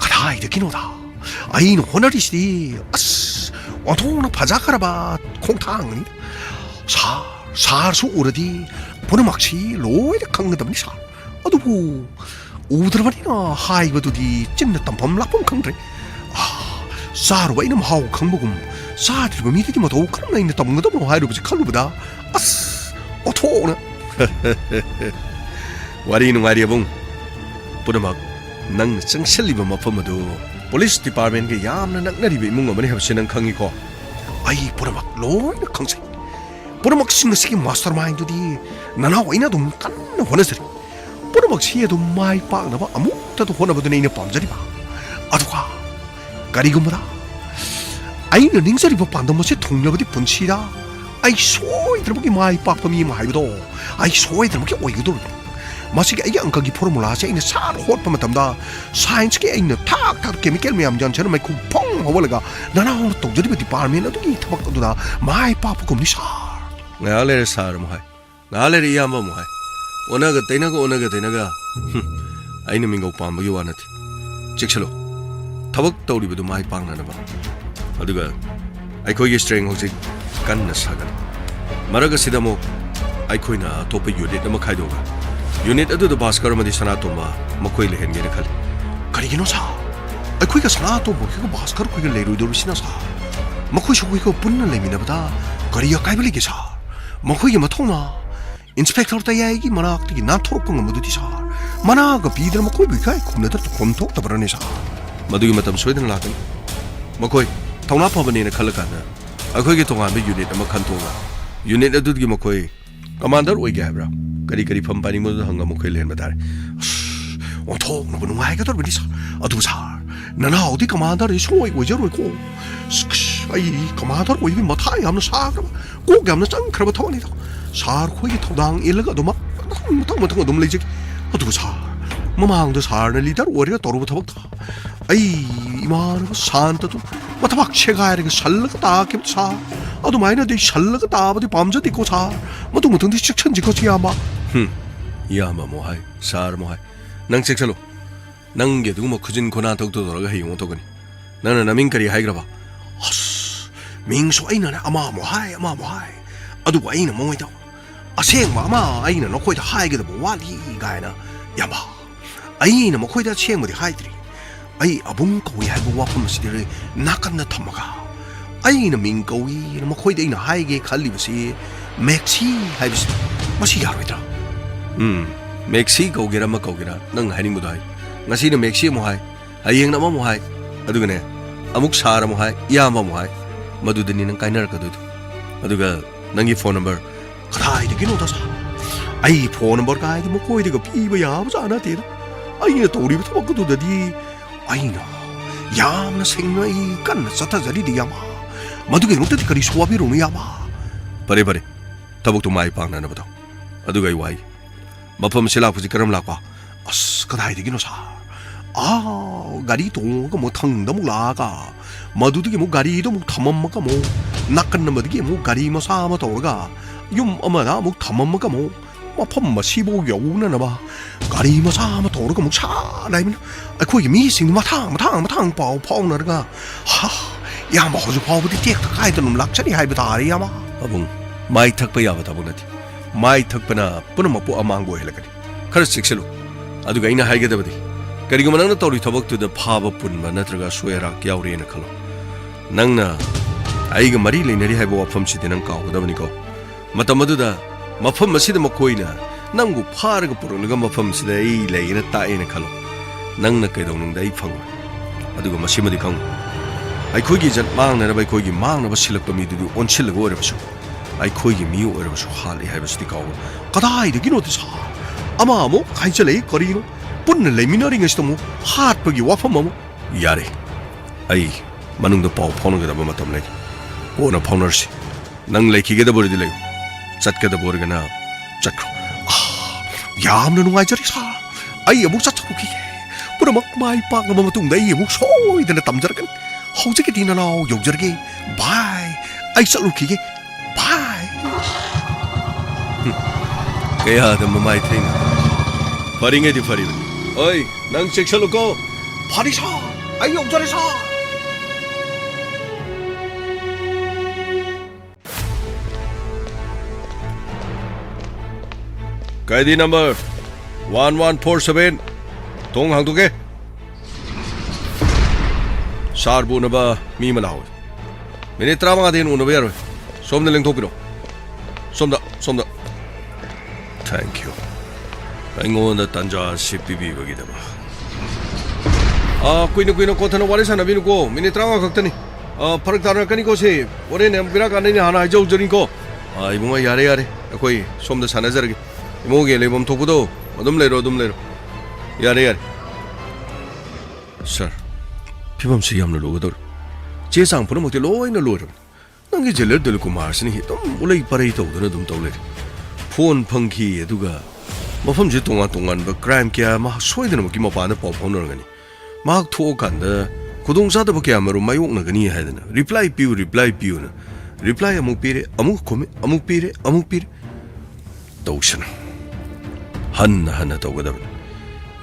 ꯀꯗꯥꯏꯗꯒꯤꯅꯣꯗ ꯑꯩꯅ ꯍꯣꯠꯅꯔꯤꯁꯤꯗꯤ ꯑꯁ ꯑꯣꯟꯊꯣꯛꯅ ꯐꯖꯈ꯭ꯔꯕ ꯈꯣꯡꯊꯥꯡꯅꯤ ꯁꯥꯔꯁꯨ ꯎꯔꯗꯤ ꯄꯨꯝꯅꯃꯛꯁꯤ ꯂꯣꯏꯅ ꯈꯪꯒꯗꯕꯅꯤ ꯁꯥꯔ ꯑꯗꯨꯕꯨ ꯎꯗ꯭ꯔꯕꯅꯤꯅ ꯍꯥꯏꯕꯗꯨꯗꯤ ꯆꯤꯟꯅ ꯇꯝꯐꯝ ꯂꯥꯛꯐꯝ ꯈꯪꯗ꯭ꯔꯦ ꯆꯥꯔꯨꯕ ꯑꯩꯅ ꯃꯍꯥꯎ ꯈꯪꯕꯒꯨꯝ ꯆꯥꯗ꯭ꯔꯤꯕ ꯃꯤꯗꯨꯗꯤ ꯃꯇꯧ ꯀꯔꯝꯅ ꯑꯩꯅ ꯇꯝꯒꯗꯕꯅꯣ ꯍꯥꯏꯔꯨꯕꯁꯤ ꯈꯜꯂꯨꯕꯗ ꯑꯁ ꯑꯣꯟꯊꯣꯛꯅ ꯋꯥꯔꯤ ꯅꯨꯡꯉꯥꯏꯔꯤ ꯑꯕꯨꯡ ꯄꯨꯝꯅꯃꯛ ꯅꯪꯅ ꯆꯪꯁꯤꯜꯂꯤꯕ ꯃꯐꯝ ꯑꯗꯨ ꯄꯨꯂꯤꯁ ꯗꯤꯄꯥꯔꯠꯃꯦꯟꯠꯒ ꯌꯥꯝꯅ ꯅꯛꯅꯔꯤꯕ ꯏꯃꯨꯡ ꯑꯃꯅꯤ ꯍꯥꯏꯕꯁꯤ ꯅꯪ ꯈꯪꯉꯤꯀꯣ ꯑꯩ ꯄꯨꯝꯅꯃꯛ ꯂꯣꯏꯅ ꯈꯪꯖꯩ ꯄꯨꯝꯅꯃꯛꯁꯤꯡ ꯑꯁꯤꯒꯤ ꯃꯥꯁꯇꯔ ꯃꯥꯏꯟꯗꯨꯗꯤ ꯅꯅꯥꯎ ꯑꯩꯅ ꯑꯗꯨꯝ ꯀꯟꯅ ꯍꯣꯠꯅꯖꯔꯤ ꯄꯨꯝꯅꯃꯛꯁꯤ ꯑꯗꯨꯝ ꯃꯥꯏ ꯄꯥꯛꯅꯕ ꯑꯃꯨꯛꯇꯗ ꯍꯣꯠꯅꯕꯗꯨꯅ ꯑꯩꯅ ꯄꯥꯝꯖꯔꯤꯕ ꯑꯗꯨꯒ ꯀꯔꯤꯒꯨꯝꯕꯗ ꯑꯩꯅ ꯅꯤꯡꯖꯔꯤꯕ ꯄꯥꯟꯗꯝ ꯑꯁꯤ ꯊꯨꯡꯂꯕꯗꯤ ꯄꯨꯟꯁꯤꯗ ꯑꯩ ꯁꯣꯏꯗ꯭ꯔꯕꯒꯤ ꯃꯥꯏ ꯄꯥꯛꯄ ꯃꯤ ꯑꯃ ꯍꯥꯏꯕꯗꯣ ꯑꯩ ꯁꯣꯏꯗ꯭ꯔꯕꯒꯤ ꯑꯣꯏꯒꯗꯧꯔꯤꯕ ꯃꯁꯤꯒꯤ ꯑꯩꯒꯤ ꯑꯪꯀꯒꯤ ꯐꯣꯔꯃꯨꯂꯥꯁꯦ ꯑꯩꯅ ꯁꯥꯔ ꯍꯣꯠꯄ ꯃꯇꯝꯗ ꯁꯥꯏꯟꯁꯀꯤ ꯑꯩꯅ ꯊꯥꯛ ꯀꯦꯃꯤꯀꯦꯜ ꯃꯌꯥꯝ ꯌꯥꯟꯁꯤꯟꯅ ꯃꯩꯈꯨ ꯐꯪ ꯍꯧꯒꯠꯂꯒ ꯅꯅꯥꯎꯅ ꯇꯧꯖꯔꯤꯕ ꯗꯤꯄꯥꯔꯠꯃꯦꯟ ꯑꯗꯨꯒꯤ ꯊꯕꯛ ꯑꯗꯨꯗ ꯃꯥꯏ ꯄꯥꯛꯄꯒꯨꯝꯅꯤ ꯁꯥꯔ ꯉꯥꯏꯍꯥꯛ ꯂꯩꯔꯦ ꯁꯥꯔ ꯑꯃꯨꯛ ꯍꯥꯏ ꯉꯥꯏꯍꯥꯛ ꯂꯩꯔꯦ ꯏꯌꯥꯝꯕ ꯑꯃꯨꯛ ꯍꯥꯏ ꯑꯣꯟꯅꯒ ꯇꯩꯅꯒ ꯑꯩꯅ ꯃꯤꯡꯒꯧ ꯄꯥꯝꯕꯒꯤ ꯋꯥ ꯅꯠꯇꯦ ꯆꯦꯛꯁꯤꯜꯂꯨ ꯊꯕꯛ ꯇꯧꯔꯤꯕꯗꯨ ꯃꯥꯏ ꯄꯥꯛꯅꯅꯕ ꯑꯗꯨꯒ ꯑꯩꯈꯣꯏꯒꯤ ꯁ꯭ꯇ꯭ꯔꯦꯡ ꯍꯧꯖꯤꯛ ꯀꯟꯅ ꯁꯥꯒꯠꯂꯤ ꯃꯔꯛ ꯑꯁꯤꯗ ꯑꯃꯨꯛ ꯑꯩꯈꯣꯏꯅ ꯑꯇꯣꯞꯄ ꯌꯨꯅꯤꯠ ꯑꯃ ꯈꯥꯏꯗꯣꯛꯑꯒ ꯌꯨꯅꯤꯠ ꯑꯗꯨꯗ ꯚꯥꯁꯀꯔ ꯑꯃꯗꯤ ꯁꯅꯥꯇꯣꯝꯕ ꯃꯈꯣꯏ ꯂꯩꯍꯟꯒꯦꯅ ꯈꯜꯂꯤ ꯀꯔꯤꯒꯤꯅꯣ ꯁꯥꯔ ꯑꯩꯈꯣꯏꯒ ꯁꯅꯥꯇꯣꯝꯕꯈꯣꯏꯒ ꯚꯥꯁꯀꯔ ꯈꯣꯏꯒ ꯂꯩꯔꯣꯏꯗꯧꯔꯤꯁꯤꯅ ꯁꯥꯔ ꯃꯈꯣꯏꯁꯨ ꯑꯩꯈꯣꯏꯒ ꯄꯨꯟꯅ ꯂꯩꯃꯤꯟꯅꯕꯗ ꯀꯔꯤ ꯑꯀꯥꯏꯕ ꯂꯩꯒꯦ ꯁꯥꯔ ꯃꯈꯣꯏꯒꯤ ꯃꯊꯧꯅ ꯏꯟꯁꯄꯦꯛꯇꯔ ꯇꯌꯥꯏꯒꯤ ꯃꯅꯥꯛꯇꯒꯤ ꯅꯥꯟꯊꯣꯔꯛꯄ ꯉꯝꯕꯗꯨꯗꯤ ꯁꯥꯔ ꯃꯅꯥꯒ ꯄꯤꯗꯅ ꯃꯈꯣꯏꯕꯨ ꯏꯀꯥꯏ ꯈꯨꯝꯅꯗ ꯇꯧꯐꯝ ꯊꯣꯛꯇꯕ꯭ꯔꯅꯦ ꯁꯥꯔ ꯃꯗꯨꯒꯤ ꯃꯇꯝ ꯁꯣꯏꯗꯅ ꯂꯥꯛꯀꯅꯤ ꯃꯈꯣꯏ ꯊꯧꯅꯥ ꯐꯕꯅꯦꯅ ꯈꯜꯂꯀꯥꯟꯗ ꯑꯩꯈꯣꯏꯒꯤ ꯇꯣꯉꯥꯟꯕ ꯌꯨꯅꯤꯠ ꯑꯃ ꯈꯟꯇꯣꯛꯑꯒ ꯌꯨꯅꯤꯠ ꯑꯗꯨꯒꯤ ꯃꯈꯣꯏ ꯀꯃꯥꯟꯗꯔ ꯑꯣꯏꯒꯦ ꯍꯥꯏꯕ꯭ꯔꯥ ꯀꯔꯤ ꯐꯝ ꯄꯥꯏꯅꯤꯡꯕꯗꯨ ꯍꯪꯉ ꯃꯈꯣꯏ ꯂꯩꯍꯟꯕ ꯇꯥꯔꯦ ꯑꯣꯟꯊꯣꯛꯅꯕ ꯅꯨꯡꯉꯥꯏꯒꯗꯧꯔꯤꯕꯅꯤ ꯁꯥꯔ ꯑꯗꯨ ꯁꯥꯔ ꯅꯅꯥꯎꯗꯤ ꯀꯃꯥꯟꯗꯔ ꯁꯨꯡꯑꯣꯏ ꯑꯣꯏꯖꯔꯣꯏꯀꯣ ꯑꯩ ꯀꯃꯥꯟꯗꯔ ꯑꯣꯏꯕꯒꯤ ꯃꯊꯥ ꯌꯥꯝꯅ ꯁꯥꯈ꯭ꯔꯕ ꯀꯣꯛ ꯌꯥꯝꯅ ꯆꯪꯈ꯭ꯔꯕ ꯊꯕꯛꯅꯤꯗ ꯁꯥꯔ ꯈꯣꯏꯒꯤ ꯊꯧꯗꯥꯡ ꯏꯜꯂꯒ ꯑꯗꯨꯃꯛ ꯃꯊꯪ ꯑꯗꯨꯝ ꯂꯩꯖꯒꯦ ꯑꯗꯨꯕꯨ ꯁꯥꯔ ꯃꯃꯥꯡꯗ ꯁꯥꯔꯅ ꯂꯤꯗꯔ ꯑꯣꯏꯔꯒ ꯇꯧꯔꯨꯕ ꯊꯕꯛꯇ ꯑꯩ ꯏꯃꯥꯟꯅꯕ ꯁꯥꯟꯇꯗꯨ ꯃꯊꯕꯥꯛ ꯁꯦꯒꯥꯏꯔꯒ ꯁꯜꯂꯒ ꯇꯥꯈꯤꯕ ꯁꯥꯔ ꯑꯗꯨꯃꯥꯏꯅꯗꯤ ꯁꯜꯂꯒ ꯇꯥꯕꯗꯤ ꯄꯥꯝꯖꯗꯦꯀꯣ ꯁꯥꯔ ꯃꯇꯨꯡꯗꯤ ꯆꯦꯛꯁꯤꯟꯁꯤꯀꯣ ꯏꯌꯥꯝꯕ ꯏꯌꯥꯝꯕ ꯑꯃꯨꯛ ꯍꯥꯏ ꯁꯥꯔ ꯑꯃꯨꯛ ꯍꯥꯏ ꯅꯪ ꯆꯦꯛꯁꯤꯜꯂꯨ ꯅꯪꯒꯤ ꯑꯗꯨꯒꯨꯝꯕ ꯈꯨꯖꯤꯟ ꯈꯨꯅꯥ ꯊꯧꯗꯣ ꯇꯧꯔꯒ ꯍꯌꯦꯡ ꯑꯣꯟꯊꯣꯛꯀꯅꯤ ꯅꯪꯅ ꯅꯃꯤꯡ ꯀꯔꯤ ꯍꯥꯏꯈ꯭ꯔꯕ ꯑꯁ ꯃꯤꯡꯁꯨ ꯑꯩꯅ ꯑꯃ ꯑꯃꯨꯛ ꯍꯥꯏ ꯑꯗꯨꯕꯨ ꯑꯩꯅ ꯃꯣꯏꯗ ꯑꯁꯦꯡꯕ ꯑꯃ ꯑꯩꯅ ꯅꯈꯣꯏꯗ ꯍꯥꯏꯒꯗꯕ ꯋꯥꯠꯂꯤ ꯀꯥꯏꯅ ꯏꯌꯥꯝꯕ ꯑꯩꯅ ꯃꯈꯣꯏꯗ ꯑꯁꯦꯡꯕꯗꯤ ꯍꯥꯏꯗ꯭ꯔꯤ ꯑꯩ ꯑꯕꯨꯡ ꯀꯧꯏ ꯍꯥꯏꯕ ꯋꯥꯐꯝꯁꯤꯗꯤ ꯅꯥꯀꯟꯗ ꯊꯝꯃꯒ ꯑꯩꯅ ꯃꯤꯡ ꯀꯧꯏꯅ ꯃꯈꯣꯏꯗ ꯑꯩꯅ ꯍꯥꯏꯒꯦ ꯈꯜꯂꯤꯕꯁꯤ ꯃꯦꯛꯁꯤ ꯍꯥꯏꯕꯁꯤ ꯃꯁꯤ ꯌꯥꯔꯣꯏꯗ꯭ꯔꯥ? ꯃꯦꯛꯁꯤ ꯀꯧꯒꯦꯔꯥ ꯑꯃ ꯀꯧꯒꯦꯔꯥ ꯅꯪ ꯍꯥꯏꯅꯤꯡꯕꯗꯣ ꯍꯥꯏ. ꯉꯁꯤꯅ ꯃꯦꯛꯁꯤ ꯑꯃꯨꯛ ꯍꯥꯏ, ꯍꯌꯦꯡꯅ ꯑꯃꯃꯨꯛ ꯍꯥꯏ, ꯑꯗꯨꯒꯅꯦ ꯑꯃꯨꯛ ꯁꯥꯔ ꯑꯃꯨꯛ ꯍꯥꯏ, ꯏꯌꯥꯝꯕ ꯑꯃꯨꯛ ꯍꯥꯏ. ꯃꯗꯨꯗꯅꯤ ꯅꯪ ꯀꯥꯏꯅꯔꯛꯀꯗꯣꯏꯗꯣ. ꯑꯗꯨꯒ ꯅꯪꯒꯤ ꯐꯣꯟ ꯅꯝꯕꯔ ꯀꯗꯥꯏꯗꯒꯤꯅꯣꯗ ꯁꯥ? ꯑꯩ ꯐꯣꯟ ꯅꯝꯕꯔ ꯀꯥꯏꯗꯤ ꯃꯈꯣꯏꯗꯒ ꯄꯤꯕ ꯌꯥꯕꯖꯥꯠ ꯅꯠꯇꯦꯗ. ꯑꯩꯅ ꯇꯧꯔꯤꯕ ꯊꯕꯛꯇꯨꯗꯗꯤ ꯑꯩꯅ ꯌꯥꯝꯅ ꯁꯦꯡꯅ ꯑꯩ ꯀꯟꯅ ꯆꯠꯊꯖꯔꯤꯗꯤ ꯌꯥꯝꯕ. ꯃꯗꯨꯒꯤꯗꯃꯛꯇꯗꯤ ꯀꯔꯤꯁꯨ ꯋꯥꯕꯤꯔꯨꯅꯨ ꯌꯥꯝꯕ. ꯐꯔꯦ ꯐꯔꯦ, ꯊꯕꯛꯇꯨ ꯃꯥꯏ ꯄꯥꯛꯅꯅꯕꯗꯣ. ꯑꯗꯨꯒ ꯑꯩ ꯋꯥꯍꯩ ꯃꯐꯝꯁꯤ ꯂꯥꯛꯄꯁꯤ ꯀꯔꯝ ꯂꯥꯛꯄ? ꯑꯁ ꯀꯗꯥꯏꯗꯒꯤꯅꯣ ꯁꯥꯔ? ꯒꯥꯔꯤ ꯇꯣꯡꯉꯒ ꯑꯃꯨꯛ ꯊꯪꯗ ꯑꯃꯨꯛ ꯂꯥꯛꯑꯒ ꯃꯗꯨꯗꯒꯤ ꯑꯃꯨꯛ ꯒꯥꯔꯤꯗꯣ ꯑꯃꯨꯛ ꯊꯝꯃꯝꯃꯒ ꯑꯃꯨꯛ ꯅꯥꯀꯟ ꯑꯃꯗꯒꯤ ꯑꯃꯨꯛ ꯒꯥꯔꯤ ꯃꯆꯥ ꯑꯃ ꯇꯧꯔꯒ ꯌꯨꯝ ꯑꯃꯗ ꯑꯃꯨꯛ ꯊꯝꯃꯝꯃꯒ ꯑꯃꯨꯛ ꯃꯐꯝ ꯑꯁꯤꯐꯥꯎ ꯌꯧꯅꯅꯕ ꯒꯥꯔꯤ ꯃꯆꯥ ꯑꯃ ꯇꯧꯔꯒ ꯑꯃꯨꯛ ꯁꯥꯅ ꯍꯥꯏꯕꯅ ꯑꯩꯈꯣꯏꯒꯤ ꯃꯤꯁꯤꯡ ꯃꯊꯥꯡ ꯄꯥꯎ ꯐꯥꯎꯅꯔꯒ ꯌꯥꯝꯕ ꯍꯧꯖꯤꯛ ꯐꯥꯎꯕꯗꯤ ꯇꯦꯛꯇ ꯀꯥꯏꯗꯅ ꯑꯗꯨꯝ ꯂꯥꯛꯆꯔꯤ ꯍꯥꯏꯕ ꯇꯥꯔꯦ ꯌꯥꯝꯕ. ꯑꯕꯨꯡ, ꯃꯥꯏ ꯊꯛꯄ ꯌꯥꯕ ꯊꯕꯛ ꯅꯠꯇꯦ. ꯃꯥꯏ ꯊꯛꯄꯅ ꯄꯨꯝꯅꯃꯛꯄꯨ ꯑꯃꯥꯡꯕ ꯑꯣꯏꯍꯜꯂꯛꯀꯅꯤ. ꯈꯔ ꯆꯦꯛꯁꯤꯜꯂꯨ. ꯑꯗꯨꯒ ꯑꯩꯅ ꯍꯥꯏꯒꯗꯕꯗꯤ ꯀꯔꯤꯒꯨꯝꯕ ꯅꯪꯅ ꯇꯧꯔꯤ ꯊꯕꯛꯇꯨꯗ ꯐꯥꯕ ꯄꯨꯟꯕ ꯅꯠꯇ꯭ꯔꯒ ꯑꯁꯣꯏ ꯑꯔꯥꯛ ꯌꯥꯎꯔꯦꯅ ꯈꯜꯂꯣ. ꯅꯪꯅ ꯑꯩꯒ ꯃꯔꯤ ꯂꯩꯅꯔꯤ ꯍꯥꯏꯕ ꯋꯥꯐꯝꯁꯤꯗꯤ ꯅꯪ ꯀꯥꯎꯒꯗꯕꯅꯤꯀꯣ. ꯃꯇꯝ ꯑꯗꯨꯗ ꯃꯐꯝ ꯑꯁꯤꯗ ꯃꯈꯣꯏꯅ ꯅꯪꯕꯨ ꯐꯥꯔꯒ ꯄꯨꯔꯛꯂꯒ ꯃꯐꯝꯁꯤꯗ ꯑꯩ ꯂꯩꯌꯦꯅ ꯇꯥꯛꯑꯦꯅ ꯈꯜꯂꯣ. ꯅꯪꯅ ꯀꯩꯗꯧꯅꯨꯡꯗ ꯑꯩ ꯐꯪꯉꯣꯏ. ꯑꯗꯨꯒ ꯃꯁꯤꯃꯗꯤ ꯈꯪꯉꯨ, ꯑꯩꯈꯣꯏꯒꯤ ꯏꯖꯠ ꯃꯥꯡꯅꯅꯕ ꯑꯩꯈꯣꯏꯒꯤ ꯃꯥꯡꯅꯕ ꯁꯤꯜꯂꯛꯄ ꯃꯤꯗꯨꯗꯤ ꯑꯣꯟꯁꯤꯜꯂꯒ ꯑꯣꯏꯔꯕꯁꯨ ꯑꯩꯈꯣꯏꯒꯤ ꯃꯤ ꯑꯣꯏꯔꯕꯁꯨ ꯍꯥꯠꯂꯤ ꯍꯥꯏꯕꯁꯤꯗꯤ ꯀꯥꯎꯕ. ꯀꯗꯥꯏꯗꯒꯤꯅꯣꯗꯤ ꯁꯥꯔ? ꯑꯃ ꯑꯃꯨꯛ ꯍꯥꯏꯖꯤꯜꯂꯛꯏ ꯀꯔꯤꯅꯣ? ꯄꯨꯟꯅ ꯂꯩꯃꯤꯟꯅꯔꯤꯉꯩꯁꯤꯗ ꯑꯃꯨꯛ ꯍꯥꯠꯄꯒꯤ ꯋꯥꯐꯝ ꯑꯃꯨꯛ. ꯌꯥꯔꯦ, ꯑꯩ ꯃꯅꯨꯡꯗ ꯄꯥꯎ ꯐꯥꯎꯅꯒꯗꯕ ꯃꯇꯝ ꯂꯩ. ꯀꯣꯟꯅ ꯐꯥꯎꯅꯔꯁꯤ. ꯅꯪ ꯂꯩꯈꯤꯒꯗꯕ ꯑꯣꯏꯔꯗꯤ ꯂꯩꯌꯨ, ꯆꯠꯀꯗꯕ ꯑꯣꯏꯔꯒꯅ ꯆꯠꯈ꯭ꯔꯣ. ꯌꯥꯝꯅ ꯅꯨꯡꯉꯥꯏꯖꯔꯤ ꯁꯥꯔ. ꯑꯩ ꯑꯃꯨꯛ ꯆꯠꯊꯣꯛꯈꯤꯒꯦ. ꯄꯨꯝꯅꯃꯛ ꯃꯥꯏ ꯄꯥꯛꯂꯕ ꯃꯇꯨꯡꯗ ꯑꯩ ꯑꯃꯨꯛ ꯁꯣꯏꯗꯅ ꯇꯝꯖꯔꯛꯀꯅꯤ. ꯍꯧꯖꯤꯛꯀꯤꯗꯤ ꯅꯅꯥꯎ ꯌꯧꯖꯔꯒꯦ. ꯕꯥꯏ. ꯑꯩ ꯆꯠꯂꯨꯈꯤꯒꯦ. ꯕꯥꯏ. ꯀꯌꯥꯗ ꯃꯃꯥꯏ ꯊꯦꯡꯅ ꯐꯔꯤꯉꯩꯗꯤ ꯐꯔꯤꯕꯅꯤ. ꯑꯣꯏ, ꯅꯪ ꯆꯦꯛꯁꯜꯂꯨꯀꯣ. ꯐꯔꯤ ꯁꯥꯔ. ꯑꯩ ꯌꯧꯖꯔꯦ ꯁꯥꯔ. ꯀꯥꯏꯗꯤ ꯅꯝꯕꯔ 1147 ꯊꯣꯡ ꯍꯥꯡꯗꯣꯛꯀꯦ. ꯁꯥꯔꯕꯨ ꯎꯅꯕ ꯃꯤ ꯑꯃ ꯂꯥꯛꯍꯧꯏ. ꯃꯤꯅꯤꯠ 35 ꯍꯦꯟꯅ ꯎꯅꯕ ꯌꯥꯔꯣꯏ. ꯁꯣꯝꯗ ꯂꯦꯡꯊꯣꯛꯄꯤꯔꯣ. ꯁꯣꯝꯗ. Thank you. ꯑꯩꯉꯣꯟꯗ ꯇꯟꯖꯥ ꯑꯁꯤ ꯄꯤꯕꯤꯕꯒꯤꯗꯃꯛ. ꯀꯨꯏꯅ ꯀꯣꯊꯅ ꯋꯥꯔꯤ ꯁꯥꯟꯅꯕꯤꯅꯨꯀꯣ. ꯃꯤꯅꯤꯠ 30 ꯈꯛꯇꯅꯤ. ꯐꯔꯛ ꯇꯥꯅꯔꯛꯀꯅꯤꯀꯣ ꯁꯤ. ꯍꯣꯔꯦꯟ ꯌꯥꯝ ꯕꯦꯔꯥ ꯀꯥꯟꯅꯩꯅꯤ ꯍꯥꯟꯅ ꯍꯥꯏꯖꯍꯧꯖꯔꯤꯀꯣ. ꯏꯕꯨꯡꯉꯣ ꯌꯥꯔꯦ. ꯑꯩꯈꯣꯏ ꯁꯣꯝꯗ ꯁꯥꯟꯅꯖꯔꯒꯦ. ꯏꯃꯨꯡꯒꯤ ꯂꯩꯐꯝ ꯊꯣꯛꯄꯗꯣ ꯑꯗꯨꯝ ꯂꯩꯔꯣ. ꯌꯥꯔꯦ. ꯁꯥꯔ, ꯐꯤꯕꯝꯁꯤ ꯌꯥꯝꯅ ꯂꯨꯒꯗꯧꯔꯤ. ꯆꯦ ꯆꯥꯡ ꯄꯨꯝꯅꯃꯛꯇꯤ ꯂꯣꯏꯅ ꯂꯣꯏꯔꯕꯅꯤ. ꯅꯪꯒꯤ ꯖꯦꯂꯔ ꯗꯤꯂꯤꯀꯨꯃꯥꯔꯁꯤꯅ ꯑꯗꯨꯝ ꯎꯂꯩ ꯄꯔꯩ ꯇꯧꯗꯨꯅ ꯑꯗꯨꯝ ꯇꯧ ꯂꯩꯔꯦ. ꯐꯣꯟ ꯐꯪꯈꯤ. ꯑꯗꯨꯒ ꯃꯐꯝꯁꯤ ꯇꯣꯉꯥꯟꯕ ꯀ꯭ꯔꯥꯏꯝ ꯀꯌꯥ ꯑꯃ ꯁꯣꯏꯗꯅꯃꯛꯀꯤ ꯃꯄꯥꯟꯗ ꯄꯥꯎ ꯐꯥꯎꯅꯔꯒꯅꯤ. ꯃꯍꯥꯛ ꯊꯣꯛꯑꯀꯥꯟꯗ ꯈꯨꯗꯣꯡꯆꯥꯗꯕ ꯀꯌꯥ ꯃꯔꯨꯝ ꯃꯥꯌꯣꯛꯅꯒꯅꯤ ꯍꯥꯏꯗꯅ ꯔꯤꯄ꯭ꯂꯥꯏ ꯄꯤꯌꯨꯅ ꯔꯤꯄ꯭ꯂꯥꯏ ꯑꯃꯨꯛ ꯄꯤꯔꯦ, ꯑꯃꯨꯛ ꯈꯨꯝꯃꯦ, ꯑꯃꯨꯛ ꯄꯤꯔꯦ. ꯇꯧꯁꯅꯨ. ꯍꯟꯅ ꯇꯧꯒꯗꯕꯅꯤ.